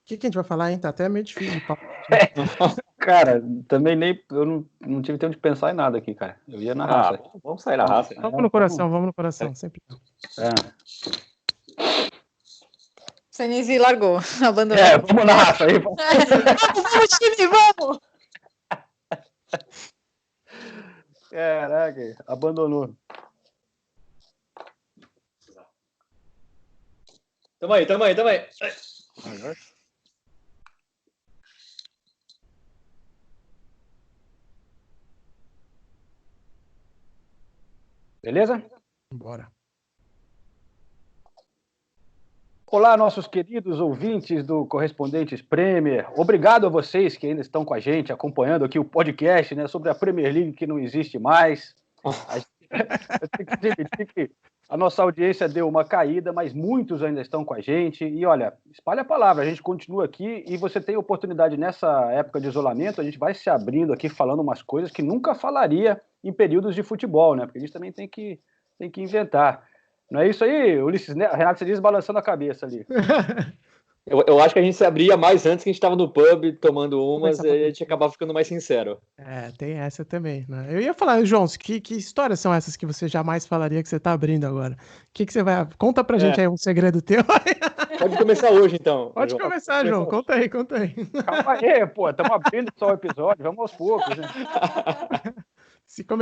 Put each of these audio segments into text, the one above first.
que a gente vai falar, hein? Tá até meio difícil. Cara, também eu não tive tempo de pensar em nada aqui, cara. Eu ia na raça. Vamos sair na raça. Vamos no coração, sempre. Senise largou, abandonou. Vamos na raça aí. Vamos, time, vamos! Caraca, abandonou. Tamo aí. Beleza? Bora. Olá, nossos queridos ouvintes do Correspondentes Premier. Obrigado a vocês que ainda estão com a gente, acompanhando aqui o podcast, né, sobre a Premier League que não existe mais. Eu tenho que admitir que a nossa audiência deu uma caída, mas muitos ainda estão com a gente. E olha, espalha a palavra, a gente continua aqui e você tem oportunidade nessa época de isolamento, a gente vai se abrindo aqui falando umas coisas que nunca falaria em períodos de futebol, né? Porque a gente também tem que inventar. Não é isso aí, Ulisses? Renato Cedilha balançando a cabeça ali. Eu acho que a gente se abria mais antes, que a gente estava no pub tomando umas e a gente acabava ficando mais sincero. Tem essa também, né? Eu ia falar, João, que histórias são essas que você jamais falaria que você tá abrindo agora? O que você vai... Conta pra gente aí um segredo teu. Pode começar hoje, então. Pode João. começar, João. Conta aí. Calma aí, pô. Estamos abrindo só o episódio. Vamos aos poucos, né?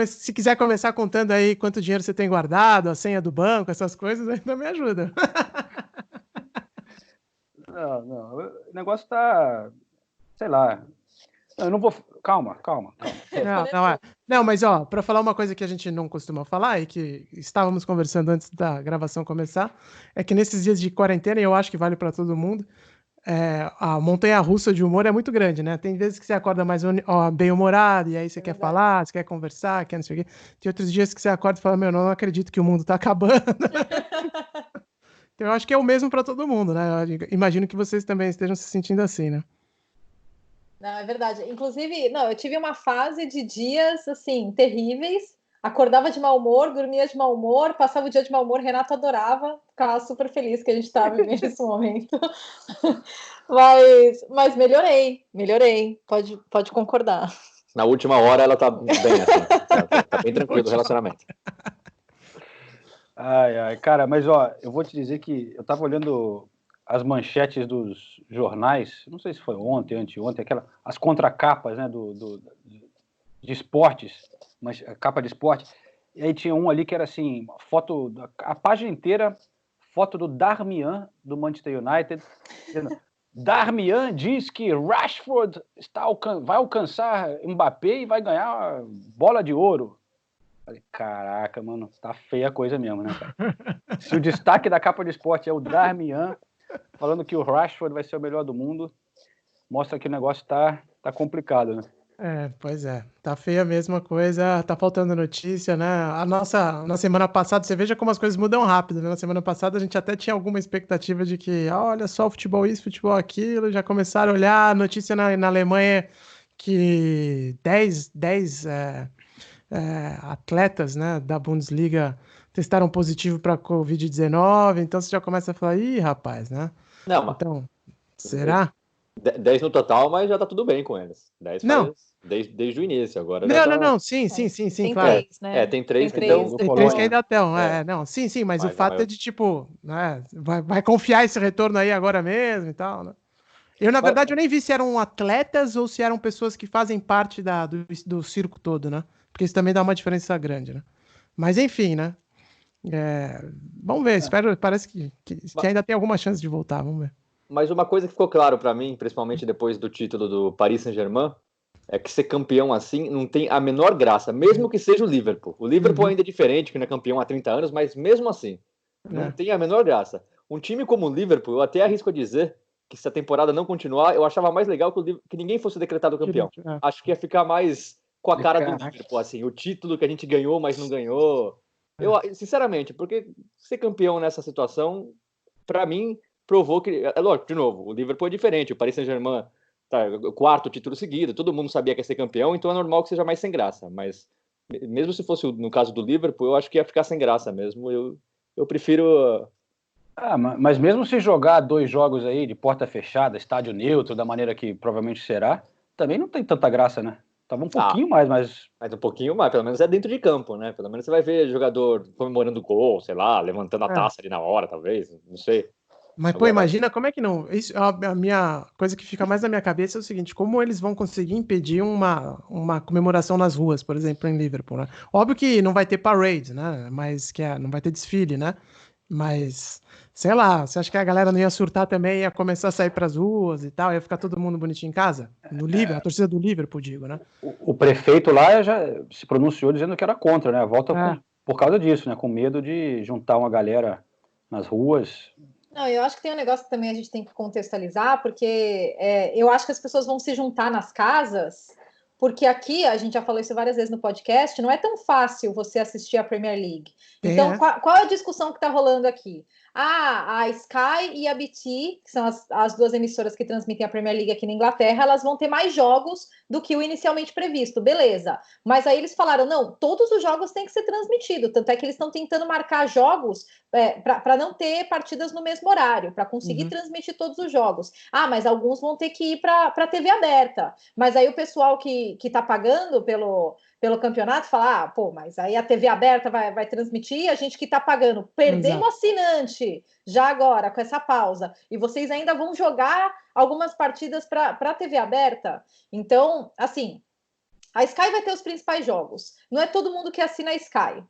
Se quiser começar contando aí quanto dinheiro você tem guardado, a senha do banco, essas coisas, ainda me ajuda. Não. O negócio tá... Sei lá. Eu não vou... Calma. Não, mas pra falar uma coisa que a gente não costuma falar e que estávamos conversando antes da gravação começar, é que nesses dias de quarentena, e eu acho que vale para todo mundo, a montanha-russa de humor é muito grande, né? Tem vezes que você acorda mais bem-humorado, e aí você quer falar, você quer conversar, quer não sei o quê. Tem outros dias que você acorda e fala, não acredito que o mundo tá acabando. Então eu acho que é o mesmo para todo mundo, né? Eu imagino que vocês também estejam se sentindo assim, né? Não, é verdade. Inclusive, eu tive uma fase de dias, assim, terríveis. Acordava de mau humor, dormia de mau humor, passava o dia de mau humor. Renato adorava, ficava super feliz que a gente estava vivendo esse momento. Mas melhorei. Pode concordar. Na última hora ela tá bem, assim. Tá bem tranquilo o relacionamento. Ai, cara, mas eu vou te dizer que eu tava olhando as manchetes dos jornais, não sei se foi ontem, anteontem, as contracapas, né, de esportes, mas a capa de esporte, e aí tinha um ali que era assim, foto, a página inteira, foto do Darmian, do Manchester United, dizendo, Darmian diz que Rashford vai alcançar Mbappé e vai ganhar a bola de ouro. Falei, caraca, mano, tá feia a coisa mesmo, né, cara? Se o destaque da capa de esporte é o Darmian falando que o Rashford vai ser o melhor do mundo, mostra que o negócio tá complicado, né? Pois é. Tá feia a mesma coisa, tá faltando notícia, né? Na semana passada, você veja como as coisas mudam rápido, né? Na semana passada a gente até tinha alguma expectativa de que, olha só, futebol isso, futebol aquilo, já começaram a olhar notícia na Alemanha que 10 atletas, né, da Bundesliga testaram positivo para Covid-19, então você já começa a falar, ih, rapaz, né? Não, mas... Então, será? 10 no total, mas já tá tudo bem com eles. 10 não. faz desde o início, agora não, sim, tem claro. 3, né? Tem 3 que estão... Tem 3 que ainda estão, não, sim, mas o fato é de, né, vai confiar esse retorno aí agora mesmo e tal, né? Na verdade, eu nem vi se eram atletas ou se eram pessoas que fazem parte do circo todo, né? Porque isso também dá uma diferença grande, né? Mas enfim, né? Vamos ver, parece que ainda tem alguma chance de voltar, vamos ver. Mas uma coisa que ficou claro para mim, principalmente depois do título do Paris Saint-Germain, é que ser campeão assim não tem a menor graça, mesmo que seja o Liverpool. O Liverpool ainda é diferente, que não é campeão há 30 anos, mas mesmo assim, não tem a menor graça. Um time como o Liverpool, eu até arrisco a dizer que se a temporada não continuar, eu achava mais legal que ninguém fosse decretado campeão. Acho que ia ficar mais com a cara do Liverpool, assim, o título que a gente ganhou, mas não ganhou. Eu, sinceramente, porque ser campeão nessa situação, para mim, provou que... É lógico, de novo, o Liverpool é diferente, o Paris Saint-Germain tá, o quarto título seguido, todo mundo sabia que ia ser campeão, então é normal que seja mais sem graça, mas mesmo se fosse no caso do Liverpool, eu acho que ia ficar sem graça mesmo. Eu prefiro Mas mesmo se jogar 2 jogos aí de porta fechada, estádio neutro, da maneira que provavelmente será, também não tem tanta graça, né? Tava um pouquinho mais, mas... Mas um pouquinho mais, pelo menos é dentro de campo, né? Pelo menos você vai ver jogador comemorando gol, sei lá, levantando a taça ali na hora, talvez, não sei. Mas, pô, imagina como é que não... Isso, a minha coisa que fica mais na minha cabeça é o seguinte, como eles vão conseguir impedir uma comemoração nas ruas, por exemplo, em Liverpool, né? Óbvio que não vai ter parade, né? Mas não vai ter desfile, né? Mas, sei lá, você acha que a galera não ia surtar também, ia começar a sair pras ruas e tal, ia ficar todo mundo bonitinho em casa? No Liverpool, a torcida do Liverpool, digo, né? O prefeito lá já se pronunciou dizendo que era contra, né? A volta por causa disso, né? Com medo de juntar uma galera nas ruas. Não, eu acho que tem um negócio que também a gente tem que contextualizar, porque eu acho que as pessoas vão se juntar nas casas, porque aqui, a gente já falou isso várias vezes no podcast, não é tão fácil você assistir a Premier League. Então, qual é a discussão que está rolando aqui? A Sky e a BT, que são as 2 emissoras que transmitem a Premier League aqui na Inglaterra, elas vão ter mais jogos do que o inicialmente previsto, beleza. Mas aí eles falaram, não, todos os jogos têm que ser transmitidos, tanto é que eles estão tentando marcar jogos para não ter partidas no mesmo horário, para conseguir transmitir todos os jogos. Mas alguns vão ter que ir para a TV aberta. Mas aí o pessoal que está pagando pelo campeonato fala, pô, mas aí a TV aberta vai transmitir, a gente que está pagando, perdemos assinante já agora, com essa pausa, e vocês ainda vão jogar algumas partidas para a TV aberta. Então, assim, a Sky vai ter os principais jogos. Não é todo mundo que assina a Sky.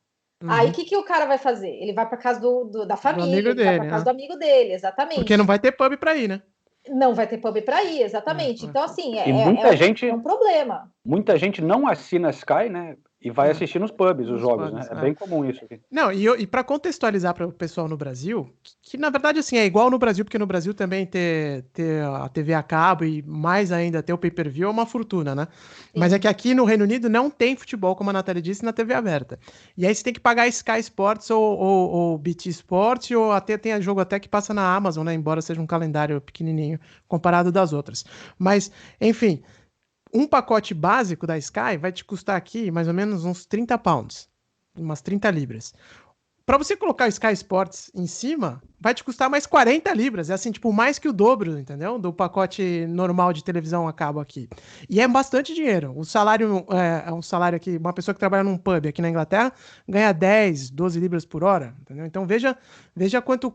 Aí o que o cara vai fazer? Ele vai para casa da família, ele vai para casa do amigo dele, exatamente. Porque não vai ter pub para ir, né? Não vai ter pub para ir, exatamente. Então, assim, gente, é um problema. Muita gente não assina Sky, né? E vai assistir nos pubs os jogos, né? É bem comum isso aqui. Não, e para contextualizar para o pessoal no Brasil, que na verdade assim é igual no Brasil, porque no Brasil também ter a TV a cabo e mais ainda ter o pay-per-view é uma fortuna, né? Sim. Mas é que aqui no Reino Unido não tem futebol, como a Natália disse, na TV aberta. E aí você tem que pagar Sky Sports ou BT Sports, ou até tem jogo até que passa na Amazon, né? Embora seja um calendário pequenininho comparado das outras. Mas, enfim... Um pacote básico da Sky vai te custar aqui mais ou menos uns 30 pounds, umas 30 libras. Para você colocar o Sky Sports em cima, vai te custar mais 40 libras. É assim, tipo, mais que o dobro, entendeu? Do pacote normal de televisão a cabo aqui. E é bastante dinheiro. O salário é um salário aqui, uma pessoa que trabalha num pub aqui na Inglaterra ganha 10, 12 libras por hora, entendeu? Então veja quanto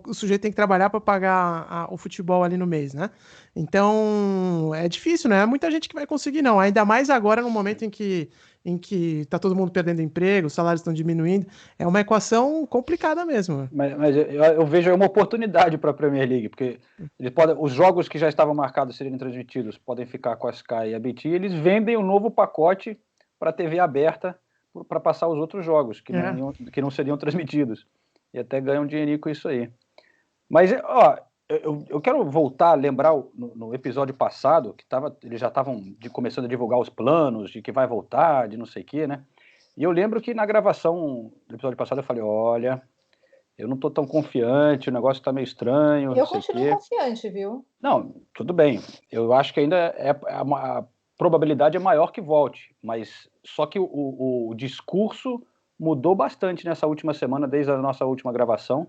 o sujeito tem que trabalhar para pagar o futebol ali no mês, né? Então, é difícil, né? É muita gente que vai conseguir, não. Ainda mais agora, no momento em que tá todo mundo perdendo emprego, os salários estão diminuindo. É uma equação complicada mesmo. Mas eu vejo uma oportunidade para a Premier League, porque os jogos que já estavam marcados serem transmitidos podem ficar com a Sky e a BT, eles vendem um novo pacote para a TV aberta para passar os outros jogos, que não seriam transmitidos. E até ganham um dinheirinho com isso aí. Mas, ó... Eu quero voltar a lembrar no episódio passado, que eles já estavam começando a divulgar os planos de que vai voltar, de não sei o quê, né? E eu lembro que na gravação do episódio passado eu falei, olha, eu não tô tão confiante, o negócio tá meio estranho. Eu continuo confiante, viu? Não, tudo bem. Eu acho que ainda a probabilidade é maior que volte, mas só que o discurso mudou bastante nessa última semana, desde a nossa última gravação.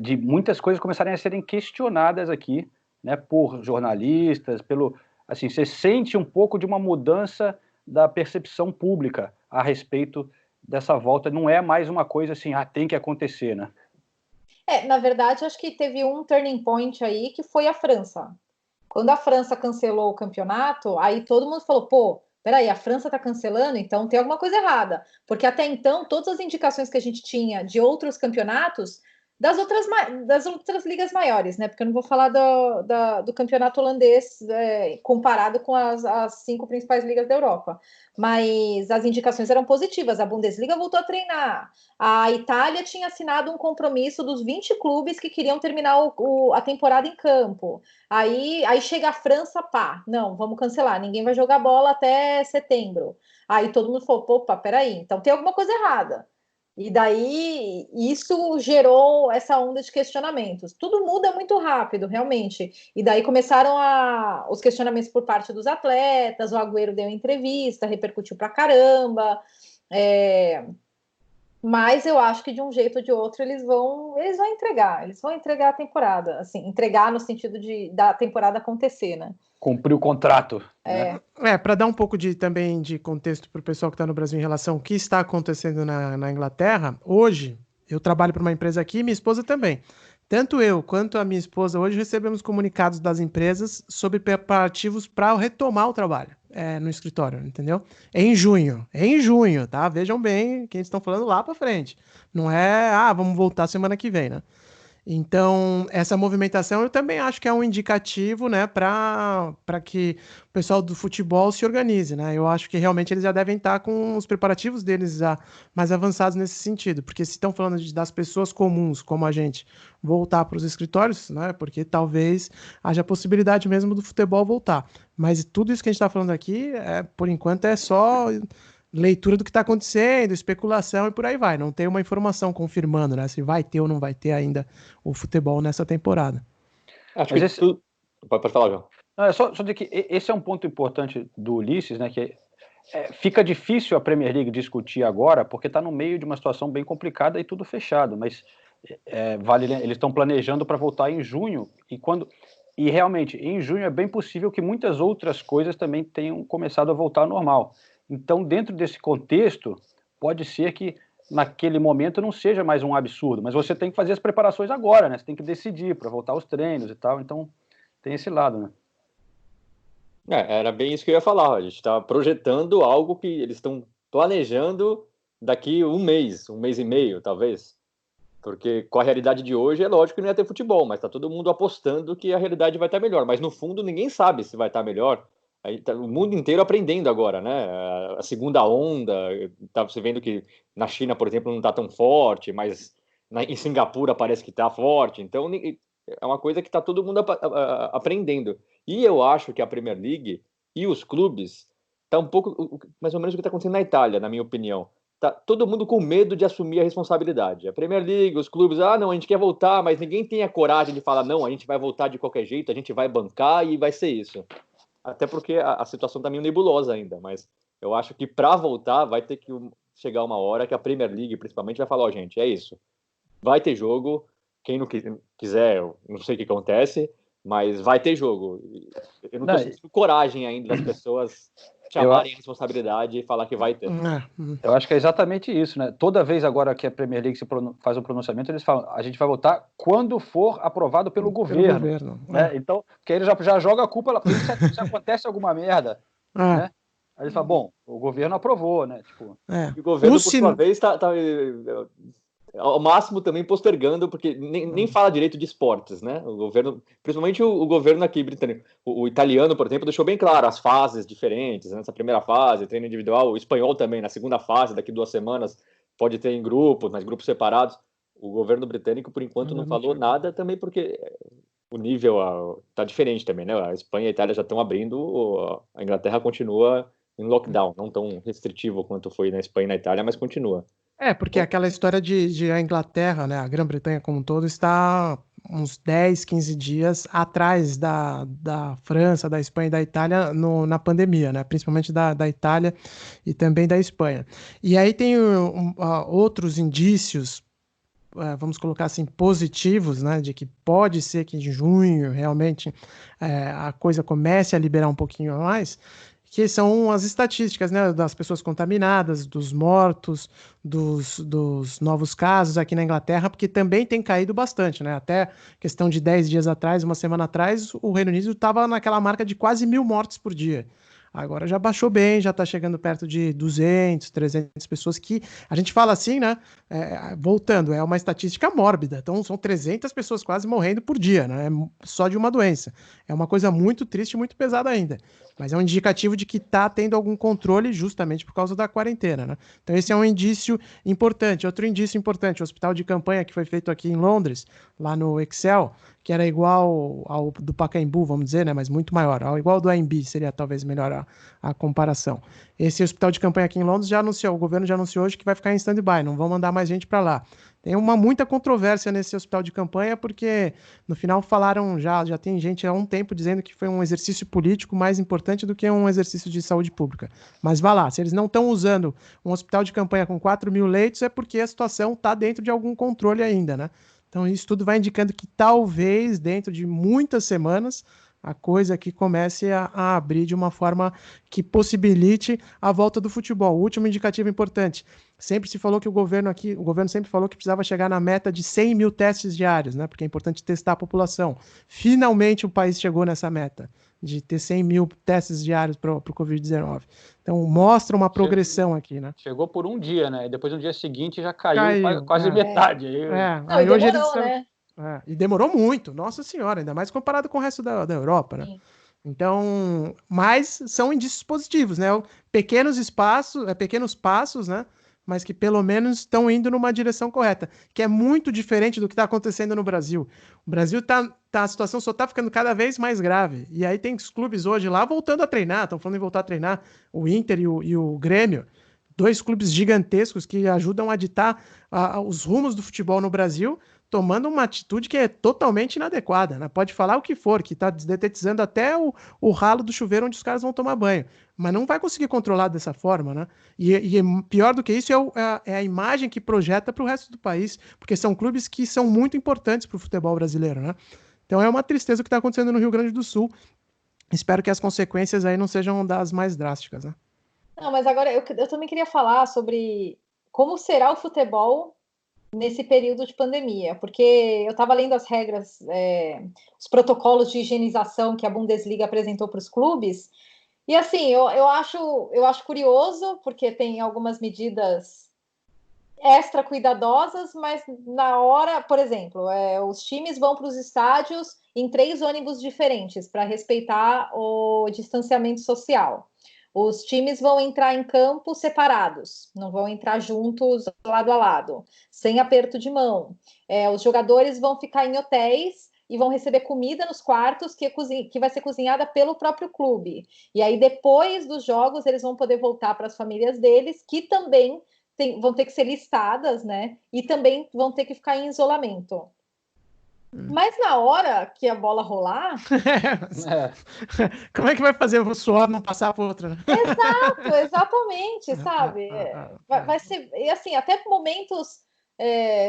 De muitas coisas começarem a serem questionadas aqui, né, por jornalistas, assim, você sente um pouco de uma mudança da percepção pública a respeito dessa volta, não é mais uma coisa assim, tem que acontecer, né? Na verdade, acho que teve um turning point aí, que foi a França. Quando a França cancelou o campeonato, aí todo mundo falou, pô, peraí, a França tá cancelando, então tem alguma coisa errada. Porque até então, todas as indicações que a gente tinha de outros campeonatos, das outras ligas maiores, né? Porque eu não vou falar do campeonato holandês comparado com as 5 principais ligas da Europa. Mas as indicações eram positivas. A Bundesliga voltou a treinar. A Itália tinha assinado um compromisso dos 20 clubes que queriam terminar a temporada em campo. Aí chega a França, não, vamos cancelar. Ninguém vai jogar bola até setembro. Aí todo mundo falou, opa, peraí, então tem alguma coisa errada. E daí, isso gerou essa onda de questionamentos. Tudo muda muito rápido, realmente. E daí começaram os questionamentos por parte dos atletas, o Agüero deu entrevista, repercutiu pra caramba. Mas eu acho que de um jeito ou de outro eles vão entregar a temporada, assim, entregar no sentido da temporada acontecer, né? Cumprir o contrato. Para dar um pouco também de contexto para o pessoal que está no Brasil em relação ao que está acontecendo na Inglaterra, hoje eu trabalho para uma empresa aqui e minha esposa também. Tanto eu quanto a minha esposa hoje recebemos comunicados das empresas sobre preparativos para retomar o trabalho no escritório, entendeu? É em junho, tá? Vejam bem quem estão falando lá para frente. Não é, vamos voltar semana que vem, né? Então, essa movimentação eu também acho que é um indicativo, né, para que o pessoal do futebol se organize, né? Eu acho que realmente eles já devem estar com os preparativos deles já mais avançados nesse sentido, porque se estão falando das pessoas comuns, como a gente, voltar para os escritórios, né? Porque talvez haja possibilidade mesmo do futebol voltar. Mas tudo isso que a gente está falando aqui, por enquanto, é só leitura do que está acontecendo, especulação e por aí vai. Não tem uma informação confirmando, né, se vai ter ou não vai ter ainda o futebol nessa temporada. Acho que isso... Pode falar, João. Não, é só dizer que esse é um ponto importante do Ulisses, né, que fica difícil a Premier League discutir agora, porque está no meio de uma situação bem complicada e tudo fechado, mas eles estão planejando para voltar em junho, e realmente, em junho é bem possível que muitas outras coisas também tenham começado a voltar ao normal. Então, dentro desse contexto, pode ser que naquele momento não seja mais um absurdo, mas você tem que fazer as preparações agora, né? Você tem que decidir para voltar aos treinos e tal, então tem esse lado, né? Era bem isso que eu ia falar. A gente está projetando algo que eles estão planejando daqui um mês e meio, talvez. Porque com a realidade de hoje, é lógico que não ia ter futebol, mas está todo mundo apostando que a realidade vai estar melhor. Mas no fundo, ninguém sabe se vai estar melhor. Aí tá o mundo inteiro aprendendo agora, né? A segunda onda, tá você vendo que na China, por exemplo, não está tão forte, mas em Singapura parece que está forte. Então, é uma coisa que está todo mundo aprendendo. E eu acho que a Premier League e os clubes tá um pouco mais ou menos o que está acontecendo na Itália, na minha opinião. Tá todo mundo com medo de assumir a responsabilidade. A Premier League, os clubes, não, a gente quer voltar, mas ninguém tem a coragem de falar, não, a gente vai voltar de qualquer jeito, a gente vai bancar e vai ser isso. Até porque a situação está meio nebulosa ainda, mas eu acho que para voltar vai ter que chegar uma hora que a Premier League, principalmente, vai falar, gente, é isso. Vai ter jogo, quem não quiser, eu não sei o que acontece, mas vai ter jogo. Eu não estou sentindo coragem ainda das pessoas chamarem a responsabilidade e falar que vai ter. Eu acho que é exatamente isso, né? Toda vez agora que a Premier League faz um pronunciamento, eles falam, a gente vai votar quando for aprovado pelo governo. Né? Então, porque aí ele já joga a culpa lá, se acontece alguma merda, né? Aí ele fala, bom, o governo aprovou, né? Tipo, E o governo, por sua vez, tá ao máximo também postergando, porque nem fala direito de esportes, né? O governo, principalmente o governo aqui britânico, o italiano, por exemplo, deixou bem claro as fases diferentes, né? Nessa primeira fase, treino individual, o espanhol também, na segunda fase, daqui 2 semanas, pode ter em grupos, mas grupos separados. O governo britânico, por enquanto, não falou nada, também porque o nível tá diferente também, né? A Espanha e a Itália já estão abrindo, a Inglaterra continua em lockdown, não tão restritivo quanto foi na Espanha e na Itália, mas continua. Porque aquela história de a Inglaterra, né, a Grã-Bretanha como um todo, está uns 10, 15 dias atrás da França, da Espanha e da Itália na pandemia, né, principalmente da Itália e também da Espanha. E aí tem outros indícios, vamos colocar assim, positivos, né, de que pode ser que em junho realmente a coisa comece a liberar um pouquinho mais, que são as estatísticas, né, das pessoas contaminadas, dos mortos, dos novos casos aqui na Inglaterra, porque também tem caído bastante, né? Até questão de 10 dias atrás, uma semana atrás, o Reino Unido estava naquela marca de quase 1.000 mortes por dia. Agora já baixou bem, já está chegando perto de 200, 300 pessoas, que a gente fala assim, né? Voltando, é uma estatística mórbida. Então são 300 pessoas quase morrendo por dia, né? Só de uma doença. É uma coisa muito triste e muito pesada ainda. Mas é um indicativo de que está tendo algum controle justamente por causa da quarentena, né? Então esse é um indício importante. Outro indício importante, o hospital de campanha que foi feito aqui em Londres, lá no Excel, que era igual ao do Pacaembu, vamos dizer, né? Mas muito maior. Igual ao do AMB, seria talvez melhor a comparação. Esse hospital de campanha aqui em Londres já anunciou, o governo já anunciou hoje que vai ficar em stand-by, não vão mandar mais gente para lá. tem muita controvérsia nesse hospital de campanha, porque no final falaram, já tem gente há um tempo dizendo que foi um exercício político mais importante do que um exercício de saúde pública. Mas vá lá, se eles não estão usando um hospital de campanha com 4 mil leitos, é porque a situação está dentro de algum controle ainda, né? Então isso tudo vai indicando que talvez, dentro de muitas semanas, a coisa aqui comece a abrir de uma forma que possibilite a volta do futebol. O último indicativo importante. Sempre se falou que o governo sempre falou que precisava chegar na meta de 100 mil testes diários, né? Porque é importante testar a população. Finalmente o país chegou nessa meta de ter 100 mil testes diários para o Covid-19. Então mostra uma progressão aqui, né? Chegou por um dia, né? E depois no dia seguinte já caiu quase metade. Aí hoje demorou, né? E demorou muito, nossa senhora, ainda mais comparado com o resto da Europa, né? Sim. Então, mas são indícios positivos, né? Pequenos passos, né? Mas que pelo menos estão indo numa direção correta, que é muito diferente do que está acontecendo no Brasil. O Brasil a situação só está ficando cada vez mais grave. E aí tem os clubes hoje lá voltando a treinar, estão falando em voltar a treinar, o Inter e o Grêmio, 2 clubes gigantescos que ajudam a ditar os rumos do futebol no Brasil, tomando uma atitude que é totalmente inadequada, né? Pode falar o que for, que está desdetetizando até o ralo do chuveiro onde os caras vão tomar banho, mas não vai conseguir controlar dessa forma, né? E pior do que isso é a imagem que projeta para o resto do país, porque são clubes que são muito importantes para o futebol brasileiro, né? Então é uma tristeza o que está acontecendo no Rio Grande do Sul. Espero que as consequências aí não sejam das mais drásticas, né? Não, mas agora eu também queria falar sobre como será o futebol nesse período de pandemia, porque eu estava lendo as regras, os protocolos de higienização que a Bundesliga apresentou para os clubes, e assim, eu acho curioso, porque tem algumas medidas extra cuidadosas, mas na hora, por exemplo, os times vão para os estádios em 3 ônibus diferentes para respeitar o distanciamento social. Os times vão entrar em campo separados, não vão entrar juntos, lado a lado, sem aperto de mão. Os jogadores vão ficar em hotéis e vão receber comida nos quartos que vai ser cozinhada pelo próprio clube. E aí, depois dos jogos, eles vão poder voltar para as famílias deles, que também vão ter que ser listadas, né? E também vão ter que ficar em isolamento. Mas na hora que a bola rolar... Como é que vai fazer o suor não passar para outra? Exato, exatamente, sabe? Vai ser, e assim, até momentos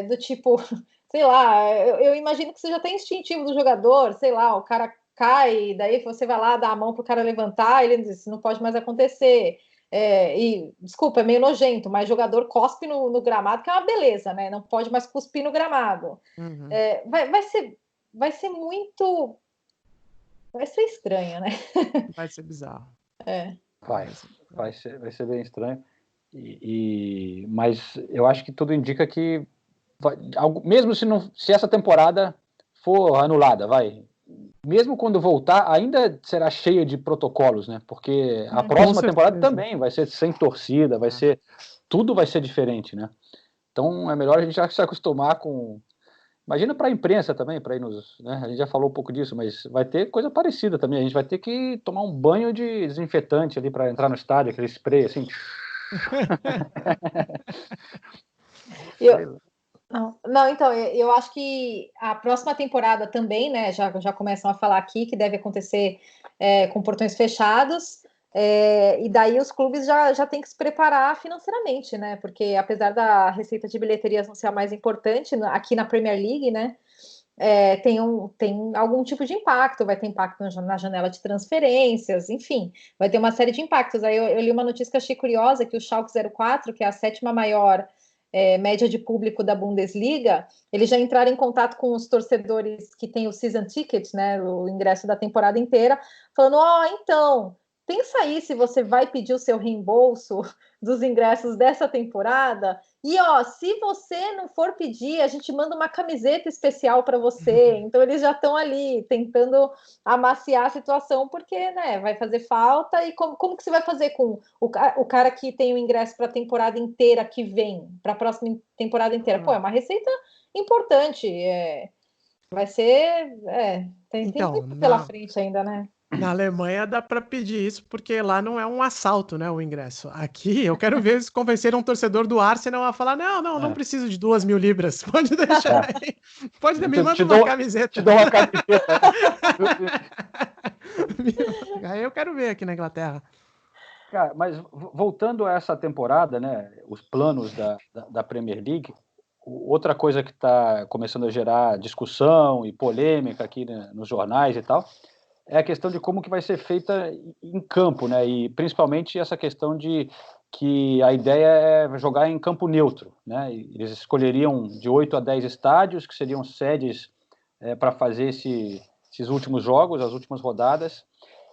do tipo, sei lá, eu imagino que seja até instintivo do jogador, sei lá, o cara cai, daí você vai lá dar a mão pro cara levantar, ele diz, isso não pode mais acontecer. E, desculpa, é meio nojento, mas jogador cospe no gramado, que é uma beleza, né? Não pode mais cuspir no gramado. Uhum. Vai ser muito... Vai ser estranho, né? Vai ser bizarro. Vai ser bem estranho. Mas eu acho que tudo indica que, mesmo se essa temporada for anulada, mesmo quando voltar, ainda será cheia de protocolos, né? Porque a próxima temporada também vai ser sem torcida, tudo vai ser diferente, né? Então é melhor a gente já se acostumar com... Imagina para a imprensa também, para ir né? A gente já falou um pouco disso, mas vai ter coisa parecida também. A gente vai ter que tomar um banho de desinfetante ali para entrar no estádio, aquele spray assim. Então, eu acho que a próxima temporada também, né? Já começam a falar aqui que deve acontecer com portões fechados. E daí os clubes já têm que se preparar financeiramente, né? Porque apesar da receita de bilheterias não ser a mais importante, aqui na Premier League, né? Tem algum tipo de impacto, vai ter impacto na janela de transferências, enfim, vai ter uma série de impactos. Aí eu li uma notícia que achei curiosa, que o Schalke 04, que é a 7ª maior média de público da Bundesliga, eles já entraram em contato com os torcedores que têm o season ticket, né, o ingresso da temporada inteira, falando, então, pensa aí se você vai pedir o seu reembolso dos ingressos dessa temporada, e se você não for pedir, a gente manda uma camiseta especial para você. Então eles já estão ali tentando amaciar a situação, porque, né, vai fazer falta. E como que você vai fazer com o cara que tem o ingresso para a temporada inteira que vem, para a próxima temporada inteira? Pô, é uma receita importante. Vai ser... tem tempo pela frente ainda, né? Na Alemanha dá para pedir isso, porque lá não é um assalto, né, o ingresso. Aqui eu quero ver se convencer um torcedor do Arsenal a falar: não preciso de 2.000 libras, pode deixar aí. Pode, me manda uma camiseta. Te dou uma camiseta. Aí eu quero ver aqui na Inglaterra. Cara, mas voltando a essa temporada, né, os planos da Premier League, outra coisa que está começando a gerar discussão e polêmica aqui, né, nos jornais e tal, é a questão de como que vai ser feita em campo, né, e principalmente essa questão de que a ideia é jogar em campo neutro, né, eles escolheriam de 8 a 10 estádios, que seriam sedes para fazer esses últimos jogos, as últimas rodadas.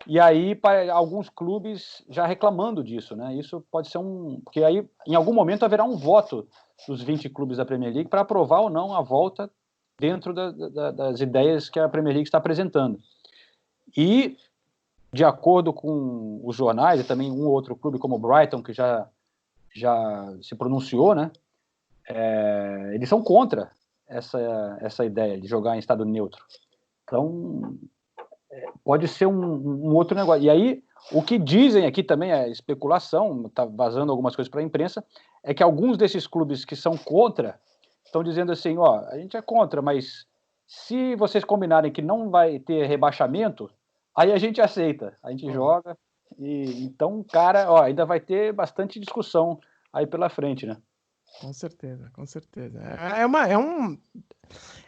E aí, para alguns clubes já reclamando disso, né? Isso pode ser porque aí, em algum momento, haverá um voto dos 20 clubes da Premier League para aprovar ou não a volta dentro das ideias que a Premier League está apresentando. E, de acordo com os jornais, e também um ou outro clube, como o Brighton, que já se pronunciou, né? Eles são contra essa ideia de jogar em estado neutro. Então, pode ser um outro negócio. E aí, o que dizem aqui também, é especulação, está vazando algumas coisas para a imprensa, é que alguns desses clubes que são contra estão dizendo assim, a gente é contra, mas se vocês combinarem que não vai ter rebaixamento, aí a gente aceita, a gente joga. E então, cara, ainda vai ter bastante discussão aí pela frente, né? Com certeza, com certeza.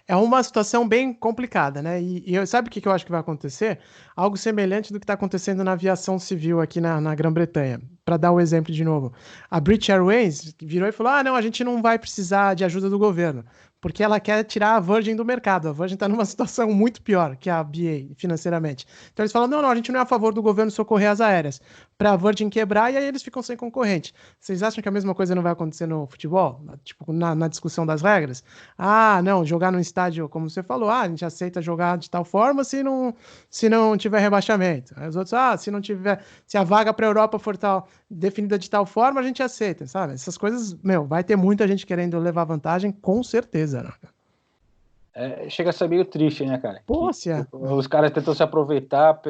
É uma situação bem complicada, né? E sabe o que eu acho que vai acontecer? Algo semelhante do que está acontecendo na aviação civil aqui na Grã-Bretanha. Para dar o exemplo de novo. A British Airways virou e falou: não, a gente não vai precisar de ajuda do governo, porque ela quer tirar a Virgin do mercado. A Virgin está numa situação muito pior que a BA financeiramente. Então eles falam: não, a gente não é a favor do governo socorrer as aéreas. Para a Virgin quebrar, e aí eles ficam sem concorrente. Vocês acham que a mesma coisa não vai acontecer no futebol? Tipo, na discussão das regras? Não, jogar no estádio, como você falou, a gente aceita jogar de tal forma se não tiver rebaixamento. Aí os outros, se a vaga para a Europa for definida de tal forma, a gente aceita, sabe? Essas coisas, vai ter muita gente querendo levar vantagem, com certeza, né? Chega a ser meio triste, né, cara? Pô, os caras tentam se aproveitar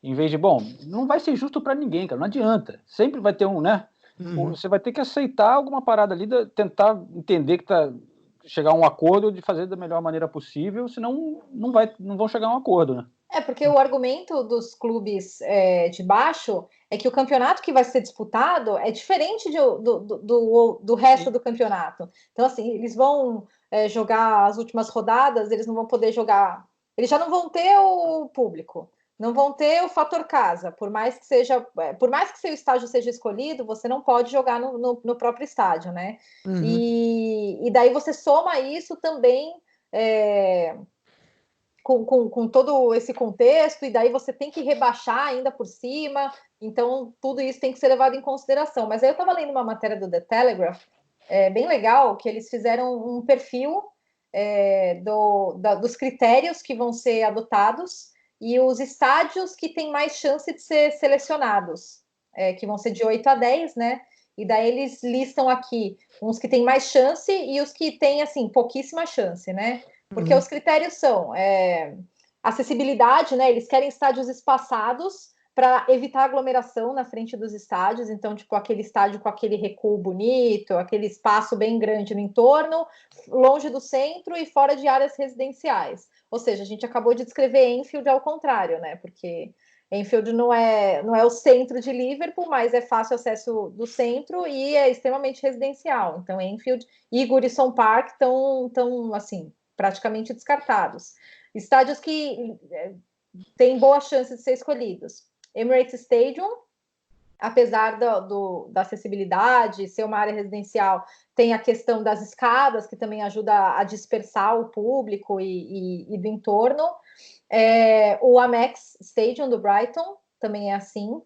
em vez de, não vai ser justo para ninguém, cara, não adianta. Sempre vai ter né? Uhum. Você vai ter que aceitar alguma parada ali, tentar entender que chegar a um acordo de fazer da melhor maneira possível, senão não vão chegar a um acordo, né? Porque o argumento dos clubes de baixo é que o campeonato que vai ser disputado é diferente do resto do campeonato. Então, assim, eles vão jogar as últimas rodadas, eles não vão poder jogar. Eles já não vão ter o público, não vão ter o fator casa. Por mais que seu estádio seja escolhido, você não pode jogar no próprio estádio, né? Uhum. E daí você soma isso também. Com todo esse contexto, e daí você tem que rebaixar ainda por cima, então tudo isso tem que ser levado em consideração. Mas aí eu estava lendo uma matéria do The Telegraph, bem legal, que eles fizeram um perfil dos critérios que vão ser adotados e os estádios que têm mais chance de ser selecionados, que vão ser de 8 a 10, né? E daí eles listam aqui uns que têm mais chance e os que têm, assim, pouquíssima chance, né? Porque os critérios são acessibilidade, né? Eles querem estádios espaçados para evitar aglomeração na frente dos estádios. Então, tipo, aquele estádio com aquele recuo bonito, aquele espaço bem grande no entorno, longe do centro e fora de áreas residenciais. Ou seja, a gente acabou de descrever Enfield ao contrário, né? Porque Enfield não é o centro de Liverpool, mas é fácil acesso do centro e é extremamente residencial. Então, Enfield e Goodison Park estão assim, praticamente descartados. Estádios que têm boa chance de ser escolhidos. Emirates Stadium, apesar da acessibilidade, ser uma área residencial, tem a questão das escadas, que também ajuda a dispersar o público e do entorno. O Amex Stadium do Brighton também é assim.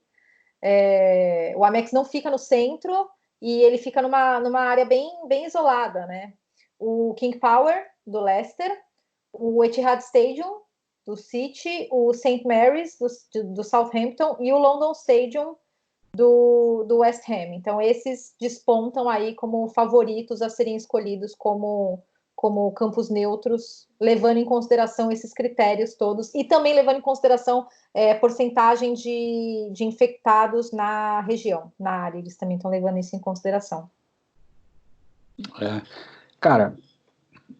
O Amex não fica no centro e ele fica numa área bem, bem isolada, né? O King Power do Leicester, o Etihad Stadium do City, o St. Mary's do Southampton e o London Stadium do West Ham. Então, esses despontam aí como favoritos a serem escolhidos como como campos neutros, levando em consideração esses critérios todos e também levando em consideração porcentagem de infectados na região, na área. Eles também estão levando isso em consideração. Cara,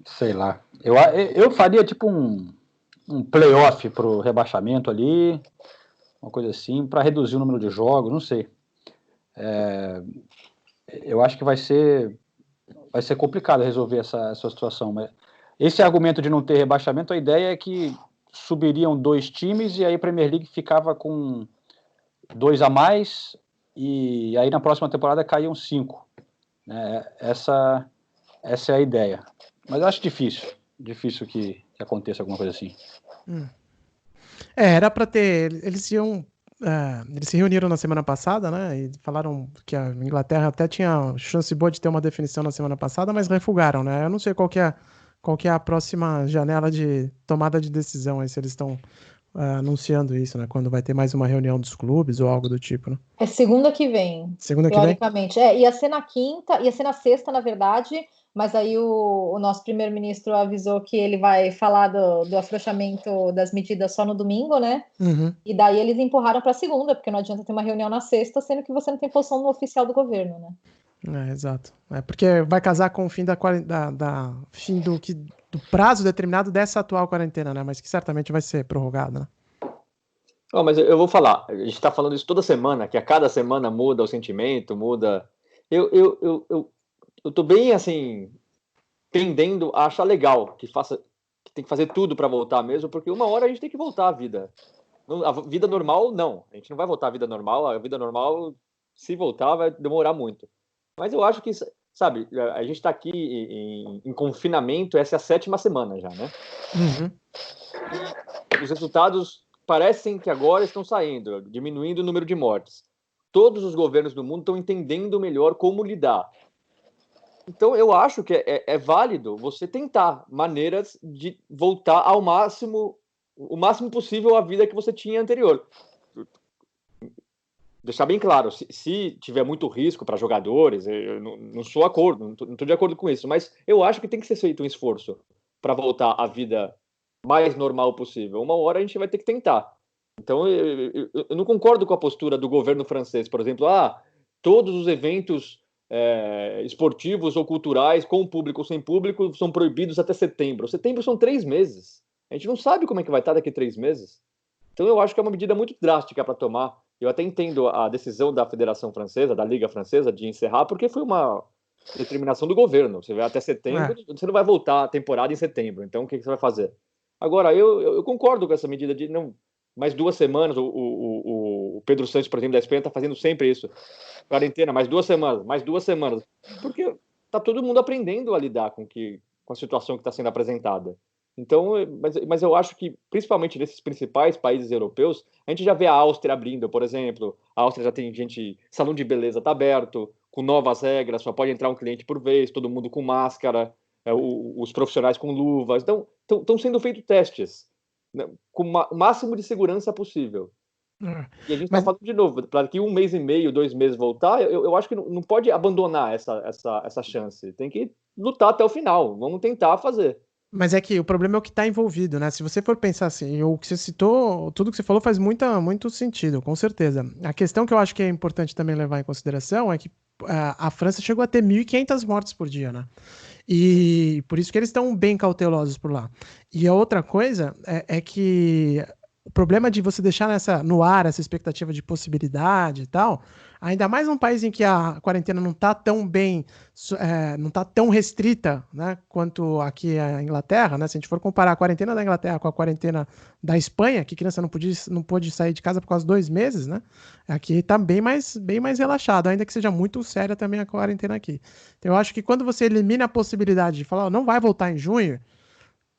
sei lá. Eu faria tipo um playoff pro rebaixamento ali, uma coisa assim, para reduzir o número de jogos, não sei. Eu acho que vai ser complicado resolver essa situação. Mas esse argumento de não ter rebaixamento, a ideia é que subiriam 2 times e aí a Premier League ficava com 2 a mais e aí na próxima temporada caíam 5. Essa é a ideia. Mas eu acho difícil que aconteça alguma coisa assim. Era para ter... Eles se reuniram na semana passada, né? E falaram que a Inglaterra até tinha chance boa de ter uma definição na semana passada, mas refugaram, né? Eu não sei qual que é a próxima janela de tomada de decisão, aí, se eles estão anunciando isso, né? Quando vai ter mais uma reunião dos clubes ou algo do tipo, né? É segunda que vem. Segunda que vem? Teoricamente. Ia ser na quinta, ia ser na sexta, na verdade, mas aí o nosso primeiro-ministro avisou que ele vai falar do afrouxamento das medidas só no domingo, né? Uhum. E daí eles empurraram para segunda, porque não adianta ter uma reunião na sexta, sendo que você não tem posição no oficial do governo, né? Exato. Porque vai casar com o fim fim do prazo determinado dessa atual quarentena, né? Mas que certamente vai ser prorrogado, né? Mas eu vou falar, a gente está falando isso toda semana, que a cada semana muda o sentimento, muda... Eu tô bem, assim, tendendo a achar legal que tem que fazer tudo para voltar mesmo, porque uma hora a gente tem que voltar à vida. A vida normal, não. A gente não vai voltar à vida normal. A vida normal, se voltar, vai demorar muito. Mas eu acho que, sabe, a gente está aqui em confinamento, essa é a 7ª semana já, né? Uhum. Os resultados parecem que agora estão saindo, diminuindo o número de mortes. Todos os governos do mundo estão entendendo melhor como lidar. Então, eu acho que é válido você tentar maneiras de voltar o máximo possível à vida que você tinha anterior. Deixar bem claro, se tiver muito risco para jogadores, eu não sou não estou de acordo com isso, mas eu acho que tem que ser feito um esforço para voltar à vida mais normal possível. Uma hora a gente vai ter que tentar. Então, eu não concordo com a postura do governo francês, por exemplo, todos os eventos esportivos ou culturais, com público ou sem público, são proibidos até setembro. Setembro são 3 meses. A gente não sabe como é que vai estar daqui 3 meses. Então, eu acho que é uma medida muito drástica para tomar. Eu até entendo a decisão da Federação Francesa, da Liga Francesa, de encerrar, porque foi uma determinação do governo. Você vai até setembro, você não vai voltar a temporada em setembro. Então, o que você vai fazer? Agora, eu concordo com essa medida de não mais 2 semanas. O Pedro Santos, por exemplo, da Espanha, está fazendo sempre isso. Quarentena, mais 2 semanas. Porque está todo mundo aprendendo a lidar com a situação que está sendo apresentada. Então, mas eu acho que, principalmente nesses principais países europeus, a gente já vê a Áustria abrindo, por exemplo. A Áustria já tem salão de beleza está aberto, com novas regras, só pode entrar um cliente por vez, todo mundo com máscara, os profissionais com luvas. Então, estão sendo feitos testes, né, com o máximo de segurança possível. E a gente está falando de novo, para daqui 1 mês e meio, 2 meses voltar, eu acho que não pode abandonar essa chance. Tem que lutar até o final, vamos tentar fazer. Mas é que o problema é o que está envolvido, né? Se você for pensar assim, o que você citou, tudo que você falou faz muito sentido, com certeza. A questão que eu acho que é importante também levar em consideração é que a França chegou a ter 1.500 mortes por dia, né? E por isso que eles estão bem cautelosos por lá. E a outra coisa é que o problema de você deixar no ar essa expectativa de possibilidade e tal, ainda mais num país em que a quarentena não está tão bem, não está tão restrita, né, quanto aqui a Inglaterra, né? Se a gente for comparar a quarentena da Inglaterra com a quarentena da Espanha, que criança não pôde sair de casa por quase 2 meses, né? Aqui está bem mais relaxado, ainda que seja muito séria também a quarentena aqui. Então eu acho que quando você elimina a possibilidade de falar, não vai voltar em junho,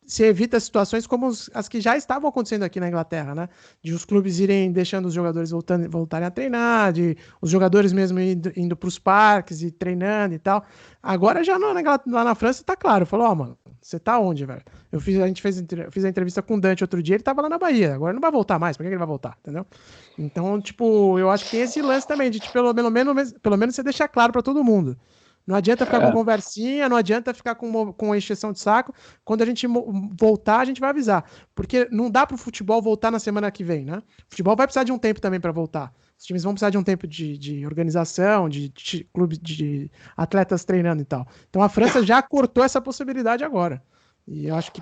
se evita situações como as que já estavam acontecendo aqui na Inglaterra, né? De os clubes irem deixando os jogadores voltarem a treinar, de os jogadores mesmo indo para os parques e treinando e tal. Agora já lá na França tá claro. Falou, mano, você tá onde, velho? Fiz a entrevista com o Dante outro dia, ele tava lá na Bahia. Agora não vai voltar mais, por que ele vai voltar? Entendeu? Então, tipo, eu acho que tem esse lance também, de pelo menos você deixar claro para todo mundo. Não adianta ficar com conversinha, não adianta ficar com encheção de saco. Quando a gente voltar, a gente vai avisar. Porque não dá pro futebol voltar na semana que vem, né? O futebol vai precisar de um tempo também para voltar. Os times vão precisar de um tempo de organização, de clube, de atletas treinando e tal. Então a França já cortou essa possibilidade agora. E eu acho que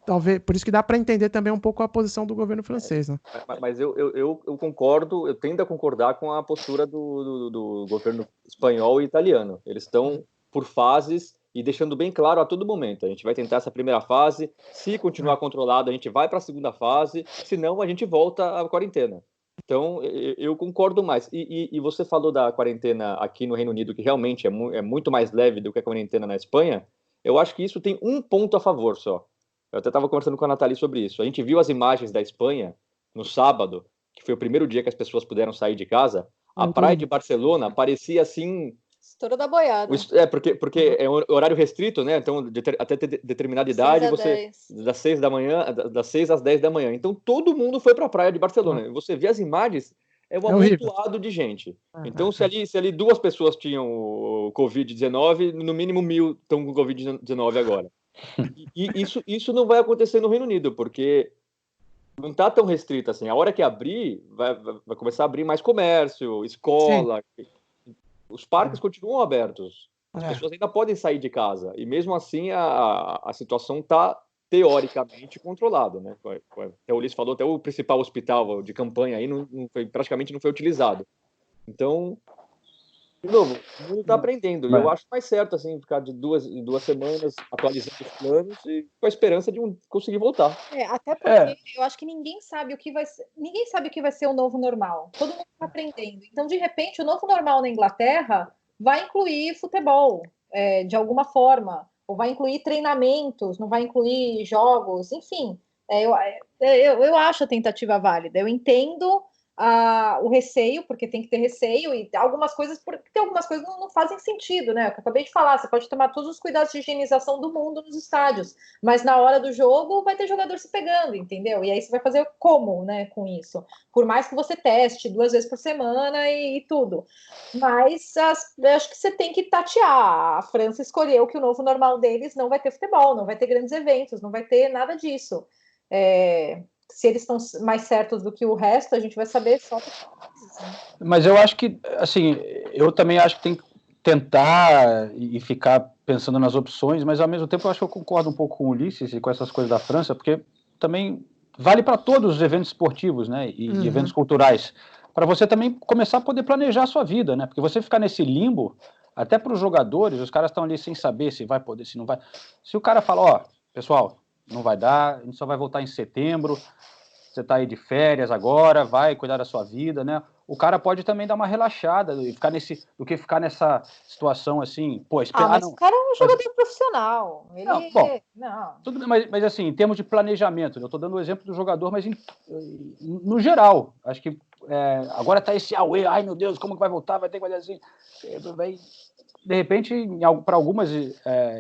talvez, por isso que dá para entender também um pouco a posição do governo francês, né? Mas eu concordo, eu tendo a concordar com a postura do governo espanhol e italiano. Eles estão por fases e deixando bem claro a todo momento. A gente vai tentar essa primeira fase, se continuar controlado, a gente vai para a segunda fase, senão a gente volta à quarentena. Então, eu concordo mais. E você falou da quarentena aqui no Reino Unido, que realmente é muito mais leve do que a quarentena na Espanha. Eu acho que isso tem um ponto a favor só. Eu até estava conversando com a Nathalie sobre isso. A gente viu as imagens da Espanha no sábado, que foi o primeiro dia que as pessoas puderam sair de casa. A praia de Barcelona parecia assim... Estouro da boiada. Porque é um horário restrito, né? Então, até determinada idade, você... Das 6 da manhã, das 6 às 10 da manhã. Então, todo mundo foi para a praia de Barcelona. Você vê as imagens, é um amontoado de gente. Então, se ali 2 pessoas tinham o Covid-19, no mínimo 1.000 estão com Covid-19 agora. E isso não vai acontecer no Reino Unido, porque não está tão restrito assim. A hora que abrir, vai começar a abrir mais comércio, escola. Sim. Os parques continuam abertos. As pessoas ainda podem sair de casa. E mesmo assim, a situação está teoricamente controlada, né? Até o Ulisses falou, até o principal hospital de campanha aí praticamente não foi utilizado. Então... De novo, o mundo está aprendendo. E eu acho mais certo, assim, ficar de duas semanas atualizando os planos e com a esperança de conseguir voltar. Até porque eu acho que ninguém sabe o que vai ser o novo normal. Todo mundo está aprendendo. Então, de repente, o novo normal na Inglaterra vai incluir futebol, de alguma forma. Ou vai incluir treinamentos, não vai incluir jogos, enfim. Eu acho a tentativa válida. Eu entendo... o receio, porque tem que ter receio, e algumas coisas não fazem sentido, né? Eu acabei de falar, você pode tomar todos os cuidados de higienização do mundo nos estádios, mas na hora do jogo vai ter jogador se pegando, entendeu? E aí você vai fazer como, né, com isso? Por mais que você teste 2 vezes por semana e tudo. Mas eu acho que você tem que tatear. A França escolheu que o novo normal deles não vai ter futebol, não vai ter grandes eventos, não vai ter nada disso. Se eles estão mais certos do que o resto, a gente vai saber só. Mas eu acho que, assim, eu também acho que tem que tentar e ficar pensando nas opções, mas ao mesmo tempo eu acho que eu concordo um pouco com o Ulisses e com essas coisas da França, porque também vale para todos os eventos esportivos, né, e eventos culturais, para você também começar a poder planejar a sua vida, né, porque você ficar nesse limbo, até para os jogadores, os caras estão ali sem saber se vai poder, se não vai. Se o cara fala, pessoal, não vai dar, a gente só vai voltar em setembro, você está aí de férias agora, vai cuidar da sua vida, né? O cara pode também dar uma relaxada e ficar do que ficar nessa situação assim, esperar. Mas o cara é um jogador profissional. Tudo bem, mas assim, em termos de planejamento, eu estou dando o exemplo do jogador, mas no geral, acho que agora está esse auê, ai meu Deus, como que vai voltar, vai ter que fazer assim, de repente, para algumas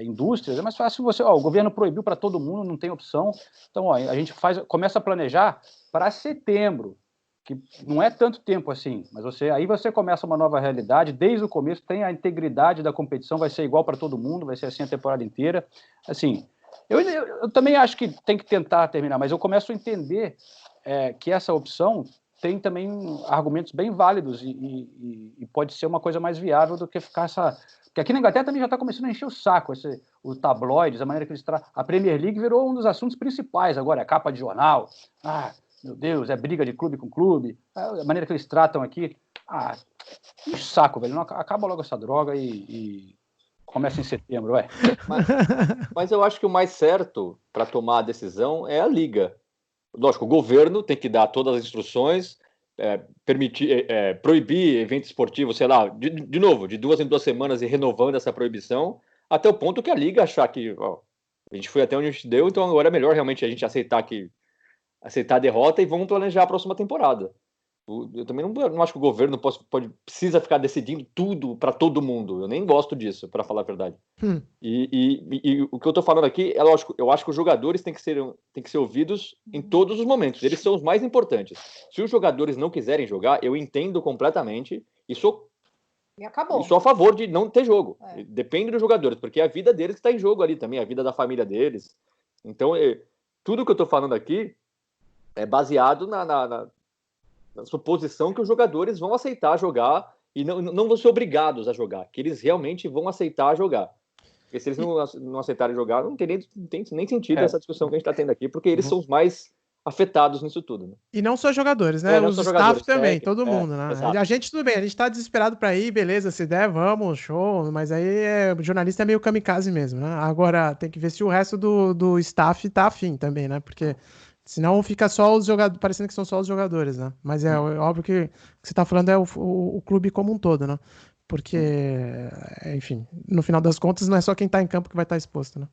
indústrias, é mais fácil o governo proibiu para todo mundo, não tem opção. Então, a gente começa a planejar para setembro, que não é tanto tempo assim, mas aí você começa uma nova realidade, desde o começo tem a integridade da competição, vai ser igual para todo mundo, vai ser assim a temporada inteira. Assim, eu também acho que tem que tentar terminar, mas eu começo a entender que essa opção tem também argumentos bem válidos e pode ser uma coisa mais viável do que ficar Porque aqui na Inglaterra também já está começando a encher o saco, os tabloides, a maneira que eles tratam. A Premier League virou um dos assuntos principais agora, é capa de jornal. Meu Deus, é briga de clube com clube. A maneira que eles tratam aqui. Que saco, velho. Não, acaba logo essa droga e começa em setembro, ué. Mas eu acho que o mais certo para tomar a decisão é a Liga. Lógico, o governo tem que dar todas as instruções, proibir eventos esportivos, sei lá, de novo, de 2 em 2 semanas e renovando essa proibição, até o ponto que a Liga achar que a gente foi até onde a gente deu, então agora é melhor realmente a gente aceitar a derrota e vamos planejar a próxima temporada. Eu também não acho que o governo precisa ficar decidindo tudo para todo mundo. Eu nem gosto disso, para falar a verdade. E o que eu estou falando aqui é lógico. Eu acho que os jogadores têm que ser ouvidos em todos os momentos. Eles são os mais importantes. Se os jogadores não quiserem jogar, eu entendo completamente e sou E acabou. E sou a favor de não ter jogo. Depende dos jogadores, porque é a vida deles que está em jogo ali também, a vida da família deles. Então, tudo que eu estou falando aqui é baseado na suposição que os jogadores vão aceitar jogar e não vão ser obrigados a jogar, que eles realmente vão aceitar jogar. Porque se eles não aceitarem jogar, não tem nem sentido essa discussão que a gente está tendo aqui, porque eles são os mais afetados nisso tudo. Né? E não só jogadores, né? Os staff também, todo mundo, né? Exato. A gente, tudo bem, a gente tá desesperado pra ir, beleza, se der, vamos, show, mas aí o jornalista é meio kamikaze mesmo, né? Agora tem que ver se o resto do staff tá afim também, né? Porque senão fica só os jogadores, parecendo que são só os jogadores, né? Mas é óbvio que o que você tá falando é o clube como um todo, né? Porque, enfim, no final das contas não é só quem tá em campo que vai estar exposto, né?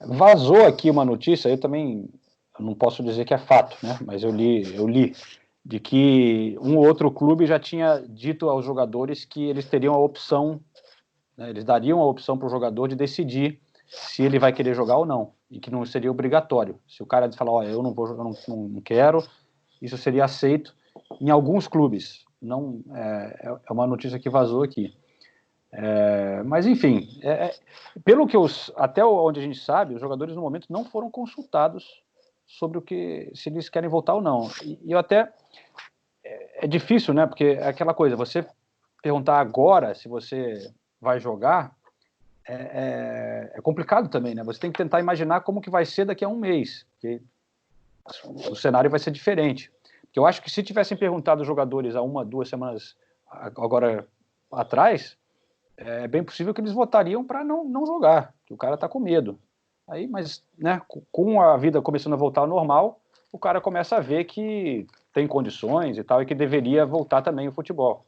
Vazou aqui uma notícia, eu não posso dizer que é fato, né? Mas eu li de que um ou outro clube já tinha dito aos jogadores que eles teriam a opção, né? Eles dariam a opção para o jogador de decidir se ele vai querer jogar ou não, e que não seria obrigatório. Se o cara falar, eu não vou jogar, não quero, isso seria aceito em alguns clubes. Não é uma notícia que vazou aqui. Mas enfim, pelo que até onde a gente sabe, os jogadores no momento não foram consultados sobre se eles querem voltar ou não. E eu até é difícil, né? Porque é aquela coisa, você perguntar agora se você vai jogar é complicado também, né? Você tem que tentar imaginar como que vai ser daqui a um mês, porque o cenário vai ser diferente. Porque eu acho que se tivessem perguntado os jogadores há 1-2 semanas agora atrás, é bem possível que eles votariam para não jogar, que o cara está com medo. Aí, mas, né, com a vida começando a voltar ao normal, o cara começa a ver que tem condições e tal, e que deveria voltar também o futebol.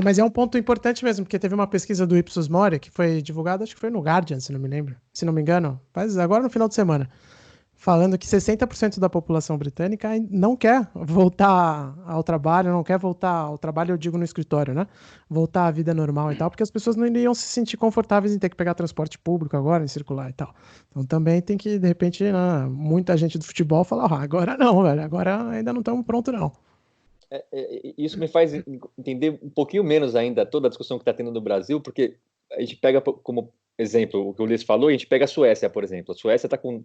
Mas é um ponto importante mesmo, porque teve uma pesquisa do Ipsos Mori, que foi divulgada, acho que foi no Guardian, se não me engano, mas agora no final de semana, falando que 60% da população britânica não quer voltar ao trabalho, não quer voltar ao trabalho, eu digo no escritório, né? Voltar à vida normal e tal, porque as pessoas não iriam se sentir confortáveis em ter que pegar transporte público agora, em circular e tal. Então também tem que, de repente, né, muita gente do futebol falar, agora não, velho, agora ainda não estamos prontos, não. Isso me faz entender um pouquinho menos ainda toda a discussão que está tendo no Brasil, porque a gente pega como exemplo o que o Ulisses falou, e a gente pega a Suécia, por exemplo. A Suécia está com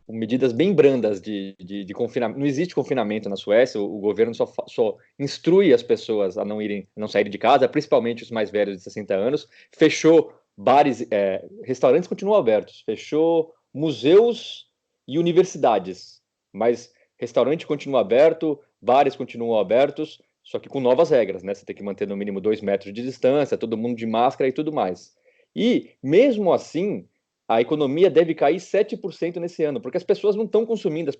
medidas bem brandas de confinamento. Não existe confinamento na Suécia, o governo só instrui as pessoas a não saírem de casa, principalmente os mais velhos de 60 anos. Fechou bares, restaurantes continuam abertos, fechou museus e universidades, mas restaurante continua aberto, bares continuam abertos, só que com novas regras, né? Você tem que manter no mínimo 2 metros de distância, todo mundo de máscara e tudo mais. E, mesmo assim, a economia deve cair 7% nesse ano, porque as pessoas não estão consumindo,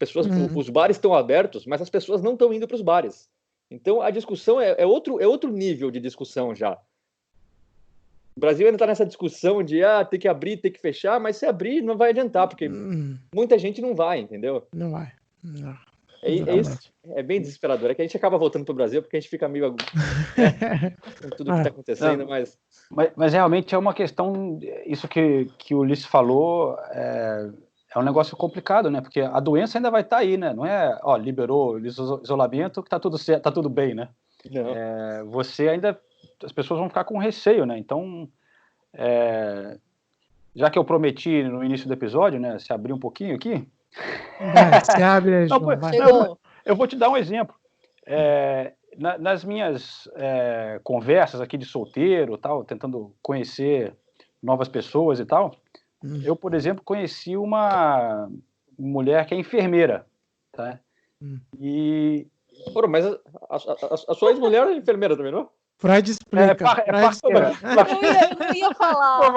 os bares estão abertos, mas as pessoas não estão indo para os bares. Então, a discussão é outro nível de discussão já. O Brasil ainda está nessa discussão de tem que abrir, tem que fechar, mas se abrir não vai adiantar, porque muita gente não vai, entendeu? Não vai. Não. É bem desesperador. É que a gente acaba voltando para o Brasil porque a gente fica meio com tudo que está acontecendo, mas realmente é uma questão, isso que o Ulisses falou é um negócio complicado, né? Porque a doença ainda vai estar aí, né? Não é, liberou isolamento que está tudo certo, tá tudo bem, né? Você ainda, as pessoas vão ficar com receio, né? Então, já que eu prometi no início do episódio, né? Se abrir um pouquinho aqui. Se abre, eu vou te dar um exemplo. Nas minhas conversas aqui de solteiro, tal, tentando conhecer novas pessoas e tal, eu, por exemplo, conheci uma mulher que é enfermeira, tá? E... mas a sua ex-mulher é enfermeira também, não? Freud explica. Eu não ia falar.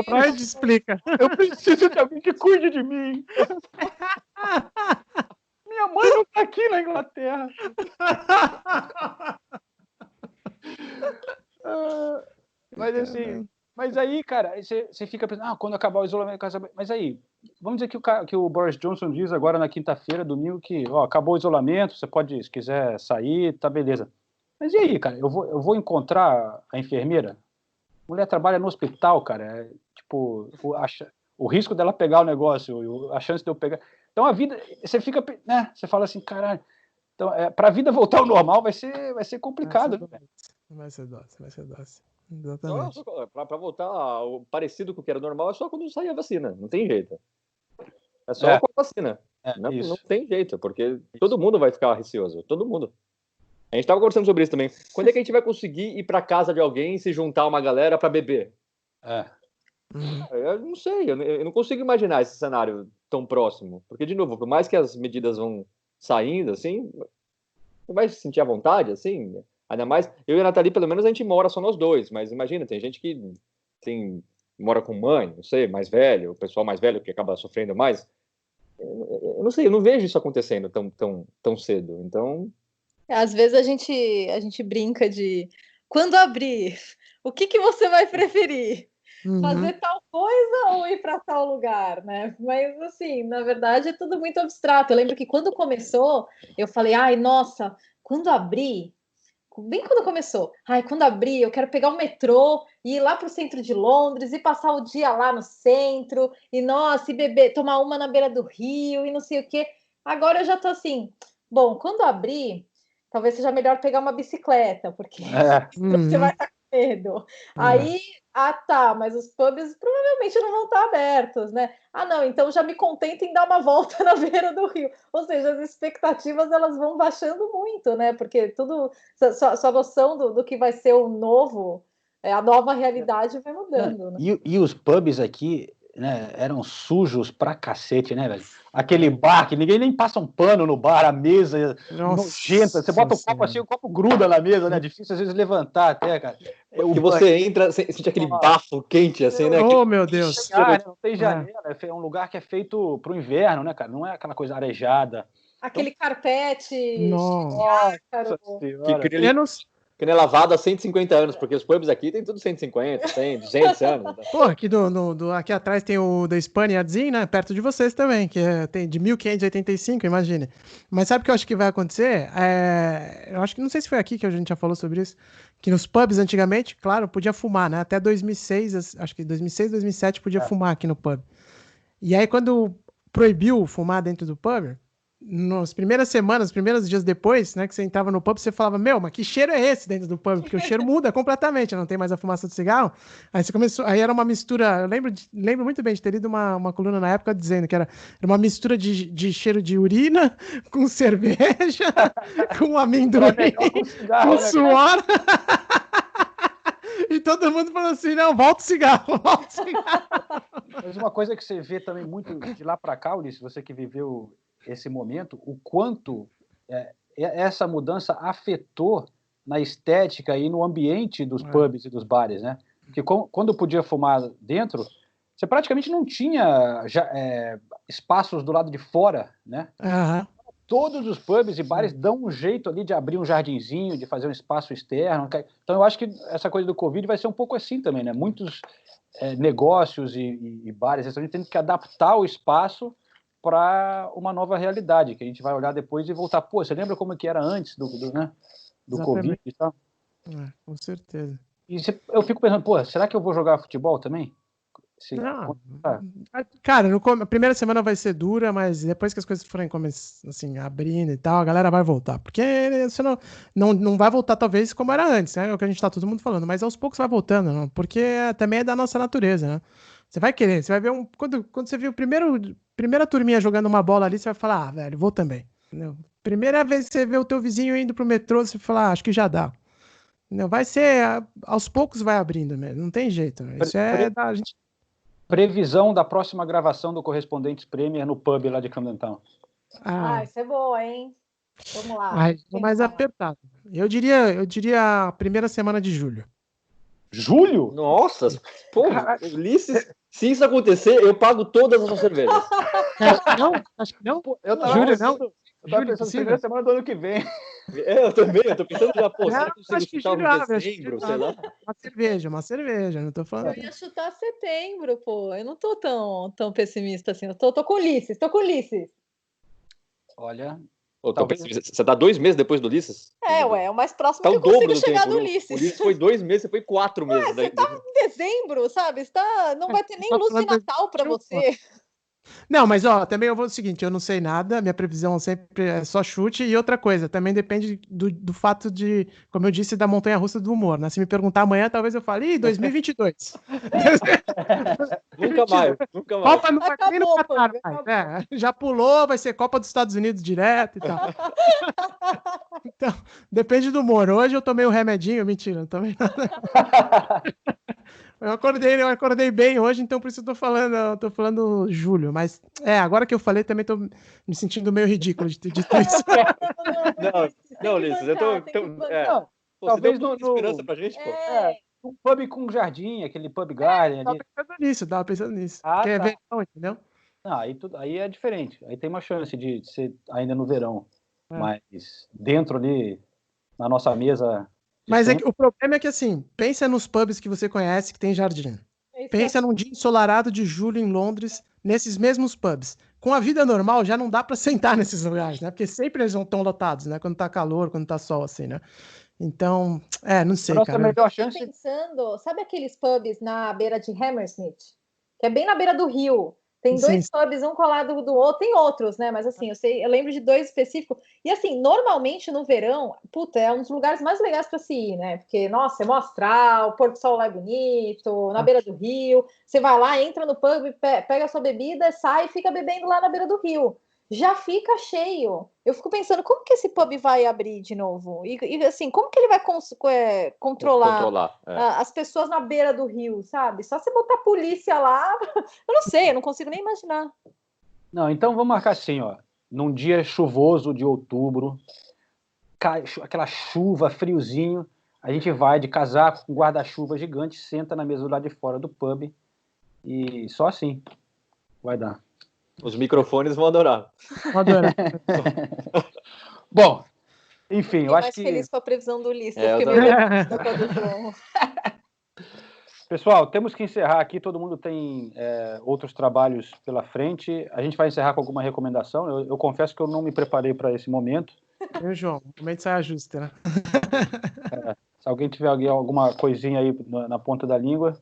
Freud explica. Eu preciso de alguém que cuide de mim. Minha mãe não tá aqui na Inglaterra. Mas aí, cara, você fica pensando, quando acabar o isolamento, mas aí, vamos dizer que o Boris Johnson diz agora na quinta-feira, domingo, que acabou o isolamento, você pode, se quiser sair, tá beleza. Mas e aí, cara, eu vou encontrar a enfermeira? A mulher trabalha no hospital, cara, o risco dela pegar o negócio, a chance de eu pegar... Então a vida, você fica, né, você fala assim, caralho, então para a vida voltar ao normal vai ser complicado, né? Vai ser dose. Então, Exatamente. para voltar ao parecido com o que era normal, é só quando sair a vacina. Não tem jeito. É só com a vacina. Não tem jeito, porque todo mundo vai ficar receoso. Todo mundo. A gente estava conversando sobre isso também. Quando é que a gente vai conseguir ir para casa de alguém e se juntar uma galera para beber? Eu não sei, eu não consigo imaginar esse cenário tão próximo. Porque, de novo, por mais que as medidas vão saindo, assim, não vai se sentir à vontade, assim. Ainda mais, eu e a Nathalie, pelo menos, a gente mora só nós dois. Mas imagina, tem gente que mora com mãe, não sei, mais velho, o pessoal mais velho que acaba sofrendo mais. Eu não sei, eu não vejo isso acontecendo tão cedo. Então... Às vezes a gente brinca de quando abrir, o que você vai preferir? Fazer tal coisa ou ir para tal lugar, né? Mas assim, na verdade é tudo muito abstrato. Eu lembro que quando começou, eu falei, ai, nossa, quando abrir, bem quando começou, ai, quando abrir, eu quero pegar o metrô e ir lá para o centro de Londres e passar o dia lá no centro e, nossa, e beber, tomar uma na beira do rio e não sei o quê. Agora eu já tô assim, bom, quando abrir, talvez seja melhor pegar uma bicicleta, porque você vai estar com medo. Aí, tá, mas os pubs provavelmente não vão estar abertos, né? Não, então já me contento em dar uma volta na beira do rio. Ou seja, as expectativas elas vão baixando muito, né? Porque tudo, sua noção do que vai ser o novo, a nova realidade vai mudando. Né? E os pubs aqui, né, eram sujos pra cacete, né, velho? Aquele bar que ninguém nem passa um pano no bar, a mesa nojenta. Você bota o copo assim, o copo gruda na mesa, né? Difícil às vezes levantar até, cara. Que você entra, sente aquele bafo quente, assim, né? Oh, meu Deus. Não tem janela, é um lugar que é feito pro inverno, né, cara? Não é aquela coisa arejada. Aquele carpete. Nossa, que não é lavado há 150 anos, porque os pubs aqui tem tudo 150, 100, 200 anos. Pô, aqui, aqui atrás tem o da Spaniard Inn, né? Perto de vocês também, que tem de 1585, imagine. Mas sabe o que eu acho que vai acontecer? Eu acho que, não sei se foi aqui que a gente já falou sobre isso, que nos pubs antigamente, claro, podia fumar, né? Até 2006, acho que 2006, 2007 podia fumar aqui no pub. E aí quando proibiu fumar dentro do pub, nas primeiras semanas, primeiros dias depois, né, que você entrava no pub, você falava, mas que cheiro é esse dentro do pub? Porque o cheiro muda completamente, não tem mais a fumaça do cigarro. Aí você começou, aí era uma mistura, eu lembro muito bem de ter lido uma coluna na época dizendo que era uma mistura de cheiro de urina com cerveja, com amendoim, com suor. E todo mundo falou assim, não, volta o cigarro. Mas uma coisa que você vê também muito de lá para cá, Ulisses, você que viveu esse momento, o quanto essa mudança afetou na estética e no ambiente dos pubs e dos bares, né? Porque quando podia fumar dentro, você praticamente não tinha espaços do lado de fora, né? Uhum. Todos os pubs e bares dão um jeito ali de abrir um jardinzinho, de fazer um espaço externo. Então eu acho que essa coisa do Covid vai ser um pouco assim também, né? Muitos negócios e bares estão tendo que adaptar o espaço para uma nova realidade, que a gente vai olhar depois e voltar. Pô, você lembra como que era antes do Covid e tal? Com certeza. E eu fico pensando, pô, será que eu vou jogar futebol também? Não. Cara, a primeira semana vai ser dura, mas depois que as coisas forem assim, abrindo e tal, a galera vai voltar. Porque você não vai voltar, talvez, como era antes, né? É o que a gente tá todo mundo falando, mas aos poucos vai voltando, não? Porque também é da nossa natureza, né? Você vai querer, você vai ver quando você viu primeira turminha jogando uma bola ali, você vai falar, velho, vou também. Entendeu? Primeira vez que você vê o teu vizinho indo pro metrô, você vai falar, acho que já dá. Não, vai ser, aos poucos vai abrindo mesmo, não tem jeito. Né? Isso a gente... Previsão da próxima gravação do Correspondentes Premier no pub lá de Camden Town. Isso é boa, hein? Vamos lá. Mais apertado. Eu diria a primeira semana de julho. Julho? Nossa, porra, Ulisses, se isso acontecer, eu pago todas as suas cervejas. Acho que não. Julho não. Eu tava pensando primeira semana do ano que vem. Eu também, eu tô pensando já, será que eu consigo chutar em dezembro, sei lá? Uma cerveja, não tô falando. Eu ia chutar setembro, pô. Eu não tô tão pessimista assim. Eu tô com Ulisses, Olha... Você tá 2 meses depois do Ulisses? É o mais próximo que eu consigo chegar do Ulisses. O Ulisses foi 2 meses, você foi 4 meses. Você tá em dezembro, sabe? Não vai ter nem luz de Natal pra você. Não, mas ó, também eu vou o seguinte, eu não sei nada, minha previsão sempre é só chute, e outra coisa, também depende do fato de, como eu disse, da montanha-russa do humor, né? Se me perguntar amanhã, talvez eu fale, ih, 2022. Nunca mais. Copa não vai nem no Acabou, Catar Fábio, mais, acabou. já pulou, vai ser Copa dos Estados Unidos direto e tal. Então, depende do humor. Hoje eu tomei um remedinho, mentira, não tomei nada. Eu acordei bem hoje, então por isso eu tô falando julho, mas agora que eu falei também tô me sentindo meio ridículo de ter dito isso. Não, Ulisses, eu tô. Não, Pô, você talvez deu muita esperança pra gente, pô. um pub com jardim, aquele pub garden ali. Tava pensando nisso. Ah, Porque é tá. verão, entendeu? Não, aí é diferente. Aí tem uma chance de ser ainda no verão. É. Mas dentro ali, na nossa mesa. Mas o problema é que, assim, pensa nos pubs que você conhece que tem jardim. Pensa num dia ensolarado de julho em Londres, nesses mesmos pubs. Com a vida normal, já não dá pra sentar nesses lugares, né? Porque sempre eles estão lotados, né? Quando tá calor, quando tá sol, assim, né? Então, não sei, a nossa cara. melhor chance. Pensando, sabe aqueles pubs na beira de Hammersmith? Que é bem na beira do rio. Tem Sim, dois pubs, um colado do outro. Tem outros, né? Mas assim, eu lembro de dois específicos. E assim, normalmente no verão, puta, é um dos lugares mais legais para se ir, né? Porque, nossa, é mó astral, o pôr do sol lá é bonito, na beira do rio. Você vai lá, entra no pub, pega a sua bebida, sai e fica bebendo lá na beira do rio. Já fica cheio. Eu fico pensando, como que esse pub vai abrir de novo? E assim, como que ele vai controlar as pessoas na beira do rio, sabe? Só você botar a polícia lá, eu não sei, eu não consigo nem imaginar. Não, então vamos marcar assim, ó. Num dia chuvoso de outubro, aquela chuva, friozinho, a gente vai de casaco com guarda-chuva gigante, senta na mesa do lado de fora do pub e só assim vai dar. Os microfones vão adorar. Vou adorar. Bom, enfim, eu acho mais que... feliz com a previsão do Ulisses, eu porque meu do João. Pessoal, temos que encerrar aqui, todo mundo tem outros trabalhos pela frente. A gente vai encerrar com alguma recomendação. Eu confesso que eu não me preparei para esse momento. João, momento de saia justa, né? Se alguém tiver alguma coisinha aí na ponta da língua.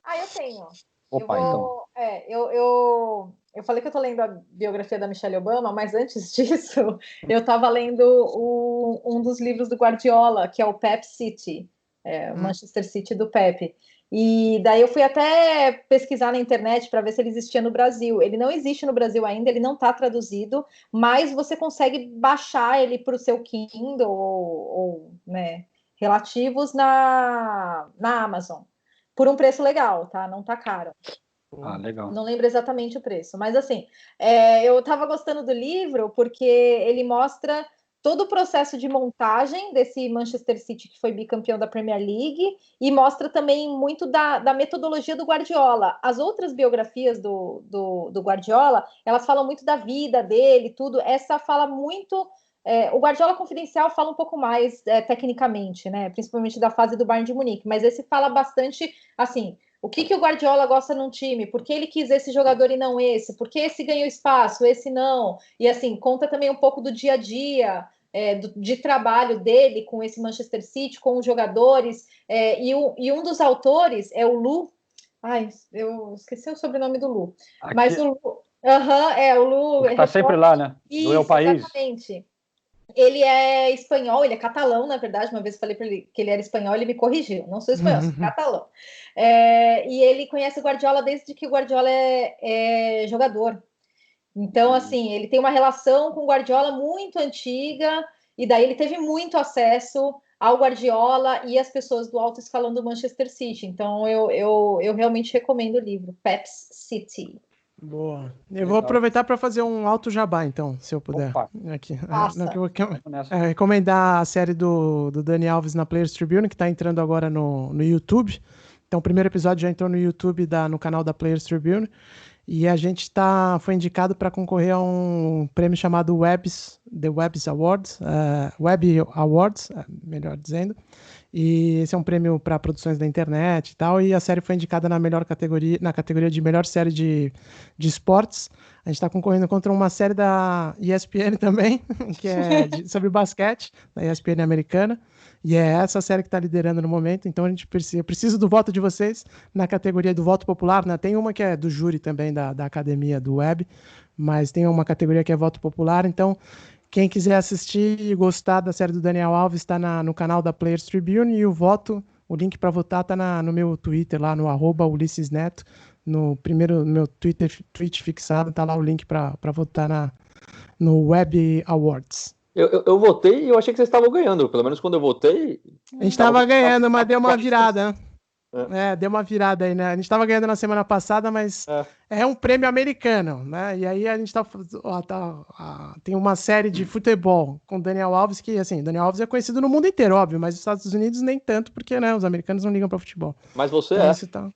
Eu tenho. Opa, então. Eu falei que eu tô lendo a biografia da Michelle Obama, mas antes disso, eu estava lendo um dos livros do Guardiola, que é o Pep City, Manchester City do Pep. E daí eu fui até pesquisar na internet para ver se ele existia no Brasil. Ele não existe no Brasil ainda, ele não está traduzido, mas você consegue baixar ele para o seu Kindle ou né, relativos na Amazon. Por um preço legal, tá? Não tá caro. Legal. Não lembro exatamente o preço, mas assim, eu estava gostando do livro porque ele mostra todo o processo de montagem desse Manchester City que foi bicampeão da Premier League e mostra também muito da metodologia do Guardiola. As outras biografias do Guardiola, elas falam muito da vida dele, tudo. Essa fala muito... o Guardiola Confidencial fala um pouco mais tecnicamente, né? Principalmente da fase do Bayern de Munique, mas esse fala bastante, assim... O que o Guardiola gosta num time? Por que ele quis esse jogador e não esse? Por que esse ganhou espaço, esse não? E assim, conta também um pouco do dia a dia, de trabalho dele com esse Manchester City, com os jogadores. E um dos autores é o Lu. Ai, eu esqueci o sobrenome do Lu. Aqui... Mas o Lu... o Lu... Está sempre lá, né? Isso, do É o País. Exatamente. Ele é espanhol, ele é catalão, na verdade. Uma vez eu falei para ele que ele era espanhol, ele me corrigiu. Não sou espanhol, sou catalão. E ele conhece o Guardiola desde que o Guardiola é jogador. Então, assim, ele tem uma relação com o Guardiola muito antiga, e daí ele teve muito acesso ao Guardiola e às pessoas do alto escalão do Manchester City. Então, eu realmente recomendo o livro, Pep's City. Boa. Eu vou aproveitar para fazer um alto jabá, então, se eu puder. Aqui. Recomendar a série do Dani Alves na Players Tribune, que está entrando agora no YouTube. Então, o primeiro episódio já entrou no YouTube, no canal da Players Tribune. E a gente foi indicado para concorrer a um prêmio chamado The Webs Awards, Web Awards, melhor dizendo. E esse é um prêmio para produções da internet e tal, e a série foi indicada na categoria de melhor série de esportes. A gente está concorrendo contra uma série da ESPN também, que é sobre basquete, da ESPN americana. E é essa série que está liderando no momento. Então a gente precisa do voto de vocês na categoria do voto popular, né? Tem uma que é do júri também, da academia do Web, mas tem uma categoria que é voto popular. Então, quem quiser assistir e gostar da série do Daniel Alves está no canal da Players Tribune, e o link para votar está no meu Twitter, lá no @UlissesNeto. No meu tweet fixado, tá lá o link para votar no Web Awards. Eu votei e eu achei que vocês estavam ganhando. Pelo menos quando eu votei. A gente estava ganhando, mas deu uma virada. Deu uma virada aí, né? A gente estava ganhando na semana passada, mas é um prêmio americano, né? E aí a gente tem uma série de futebol com o Daniel Alves, que, assim, Daniel Alves é conhecido no mundo inteiro, óbvio, mas nos Estados Unidos nem tanto, porque, né, os americanos não ligam para futebol. Mas você então, isso tá...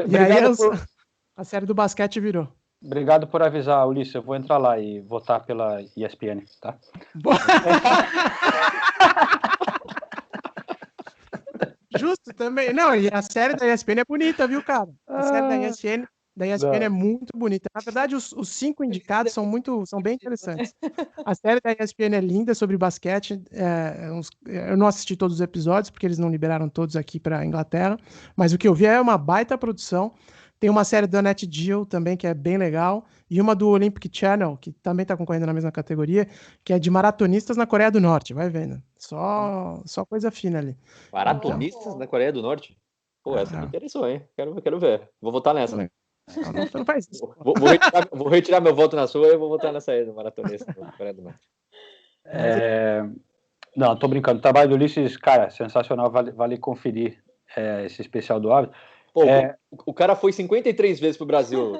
E aí a série do basquete virou. Obrigado por avisar, Ulisses. Eu vou entrar lá e votar pela ESPN, tá? Justo também. Não, e a série da ESPN é bonita, viu, cara? A série da ESPN é muito bonita. Na verdade, os 5 indicados são bem interessantes. A série da ESPN é linda, sobre basquete. Eu não assisti todos os episódios, porque eles não liberaram todos aqui para Inglaterra, mas o que eu vi é uma baita produção. Tem uma série da Nat Geo também, que é bem legal, e uma do Olympic Channel, que também está concorrendo na mesma categoria, que é de maratonistas na Coreia do Norte. Vai vendo. Só coisa fina ali. Maratonistas na Coreia do Norte? Pô, essa me interessou, hein? Quero ver. Vou votar nessa. Não faz isso. Vou retirar meu voto na sua e vou votar nessa aí, do maratonista na Coreia do Norte. Não, tô brincando. O trabalho do Ulisses, cara, sensacional. Vale conferir esse especial do Alves. Pô, o cara foi 53 vezes pro Brasil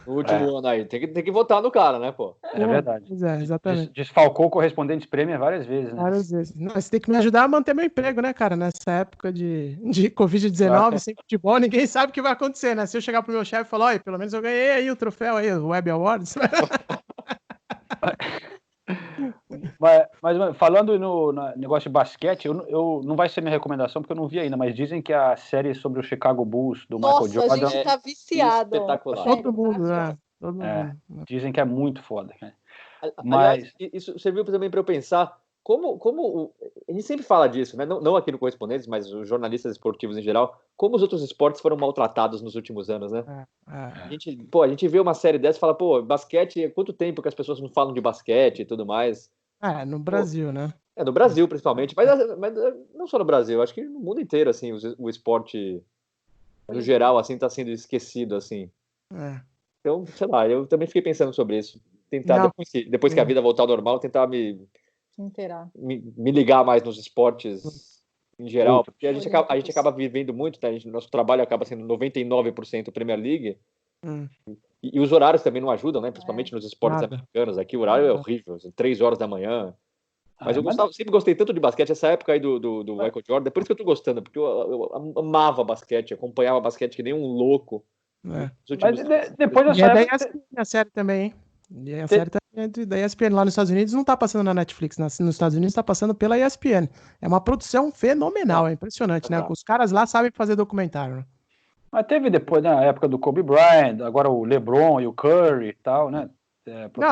no último ano aí. Tem que votar no cara, né, pô? É verdade. Exatamente. Desfalcou o correspondente Premier várias vezes, né? Várias vezes. Não, você tem que me ajudar a manter meu emprego, né, cara? Nessa época de Covid-19, sem futebol, ninguém sabe o que vai acontecer, né? Se eu chegar pro meu chefe e falar, olha, pelo menos eu ganhei aí o troféu aí, o Web Awards. Mas falando no negócio de basquete, eu não vai ser minha recomendação, porque eu não vi ainda, mas dizem que a série sobre o Chicago Bulls do Michael Jordan... Nossa, a gente tá viciado. Espetacular. Todo mundo, né? Todo mundo. Dizem que é muito foda, né? Aliás, isso serviu também para eu pensar como a gente sempre fala disso, né? Não aqui no Correspondentes, mas os jornalistas esportivos em geral, como os outros esportes foram maltratados nos últimos anos, né? A gente vê uma série dessa e fala, pô, basquete, há quanto tempo que as pessoas não falam de basquete e tudo mais? No Brasil, né? No Brasil, principalmente, mas não só no Brasil, acho que no mundo inteiro, assim, o esporte, no geral, assim, tá sendo esquecido, assim. Então, sei lá, eu também fiquei pensando sobre isso. Tentar, depois que a vida voltar ao normal, tentar me ligar mais nos esportes em geral, porque a gente acaba vivendo muito, né? Nosso trabalho acaba sendo 99% Premier League, e os horários também não ajudam, né? Principalmente nos esportes americanos. Aqui o horário é horrível, 3 horas da manhã. Mas sempre gostei tanto de basquete, essa época aí do Michael Jordan, por isso que eu tô gostando, porque eu amava basquete, acompanhava basquete que nem um louco. Mas depois dessa época... a série também, hein? E a série da ESPN lá nos Estados Unidos não tá passando na Netflix, nos Estados Unidos tá passando pela ESPN. É uma produção fenomenal, é impressionante, né? Os caras lá sabem fazer documentário, né? Mas teve depois, na época do Kobe Bryant, agora o LeBron e o Curry e tal, né?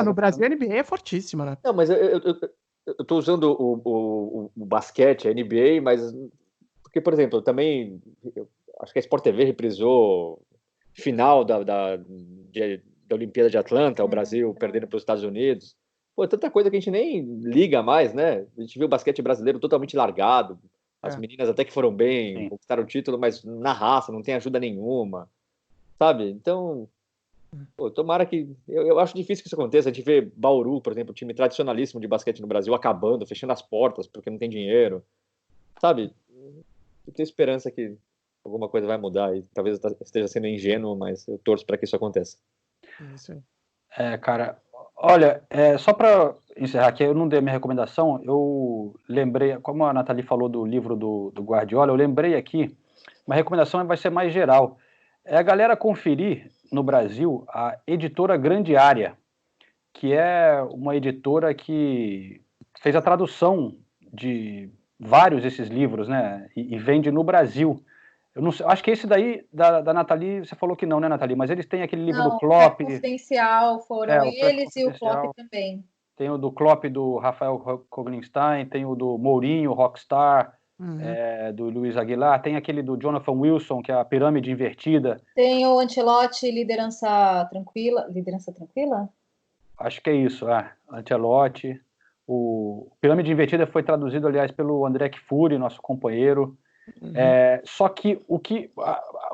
No Brasil a NBA é fortíssima, né? Não, mas eu tô usando o basquete, a NBA, mas... Porque, por exemplo, também... acho que a Sport TV reprisou final da Olimpíada de Atlanta, o Brasil perdendo para os Estados Unidos. Pô, tanta coisa que a gente nem liga mais, né? A gente viu o basquete brasileiro totalmente largado. As meninas até que foram bem, conquistaram o título, mas na raça, não tem ajuda nenhuma. Sabe? Então, pô, tomara que... Eu acho difícil que isso aconteça. A gente vê Bauru, por exemplo, time tradicionalíssimo de basquete no Brasil, acabando, fechando as portas porque não tem dinheiro. Sabe? Eu tenho esperança que alguma coisa vai mudar e talvez eu esteja sendo ingênuo, mas eu torço para que isso aconteça. Cara, olha, só para encerrar aqui, eu não dei a minha recomendação, eu lembrei, como a Nathalie falou do livro do Guardiola, eu lembrei aqui, uma recomendação vai ser mais geral, a galera conferir no Brasil a editora Grande Área, que é uma editora que fez a tradução de vários desses livros, né, e vende no Brasil. Eu não sei, acho que esse daí, da Nathalie, você falou que não, né, Nathalie? Mas eles têm aquele livro do Não, Klopp. Confidencial, foram o Pré eles e o Klopp também. Tem o do Klopp, do Rafael Koglingstein, tem o do Mourinho, Rockstar, do Luiz Aguilar, tem aquele do Jonathan Wilson, que é a Pirâmide Invertida. Tem o Ancelotti, Liderança Tranquila. Liderança Tranquila? Acho que é isso, Ancelotti. O Pirâmide Invertida foi traduzido, aliás, pelo André Kfouri, nosso companheiro. Só que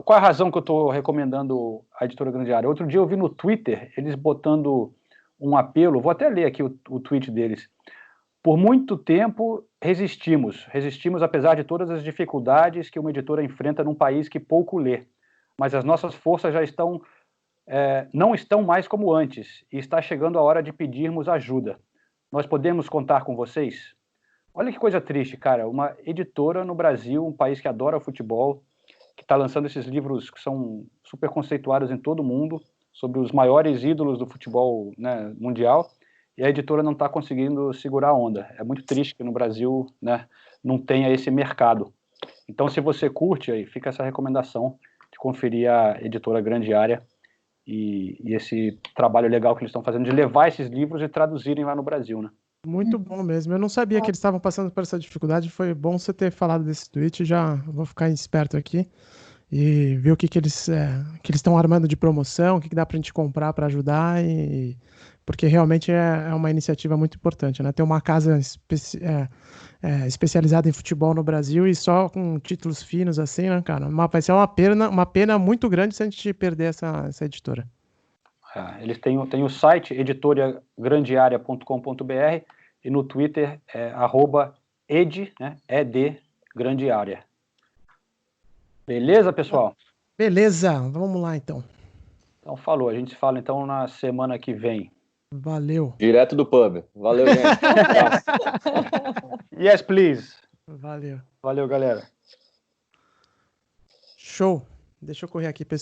qual é a razão que eu estou recomendando a Editora Grande Área? Outro dia eu vi no Twitter eles botando um apelo, vou até ler aqui o tweet deles. Por muito tempo resistimos apesar de todas as dificuldades que uma editora enfrenta num país que pouco lê, mas as nossas forças já não estão mais como antes e está chegando a hora de pedirmos ajuda. Nós podemos contar com vocês? Olha que coisa triste, cara. Uma editora no Brasil, um país que adora futebol, que está lançando esses livros que são super conceituados em todo o mundo, sobre os maiores ídolos do futebol, né, mundial, e a editora não está conseguindo segurar a onda. É muito triste que no Brasil, né, não tenha esse mercado. Então, se você curte, aí fica essa recomendação de conferir a Editora Grande Área e esse trabalho legal que eles estão fazendo de levar esses livros e traduzirem lá no Brasil, né? Muito bom mesmo. Eu não sabia que eles estavam passando por essa dificuldade. Foi bom você ter falado desse tweet. Já vou ficar esperto aqui e ver o que eles estão armando de promoção, o que dá pra gente comprar para ajudar, porque realmente é uma iniciativa muito importante, né? Ter uma casa especializada em futebol no Brasil e só com títulos finos assim, né, cara? Vai ser uma pena muito grande se a gente perder essa editora. Eles têm o site editoriagrandearea.com.br e no Twitter @ed, né? ED Grande Área. Beleza, pessoal? Beleza, vamos lá então. Então falou, a gente se fala então na semana que vem. Valeu. Direto do pub. Valeu, gente. Yes, please. Valeu. Valeu, galera. Show. Deixa eu correr aqui, pessoal.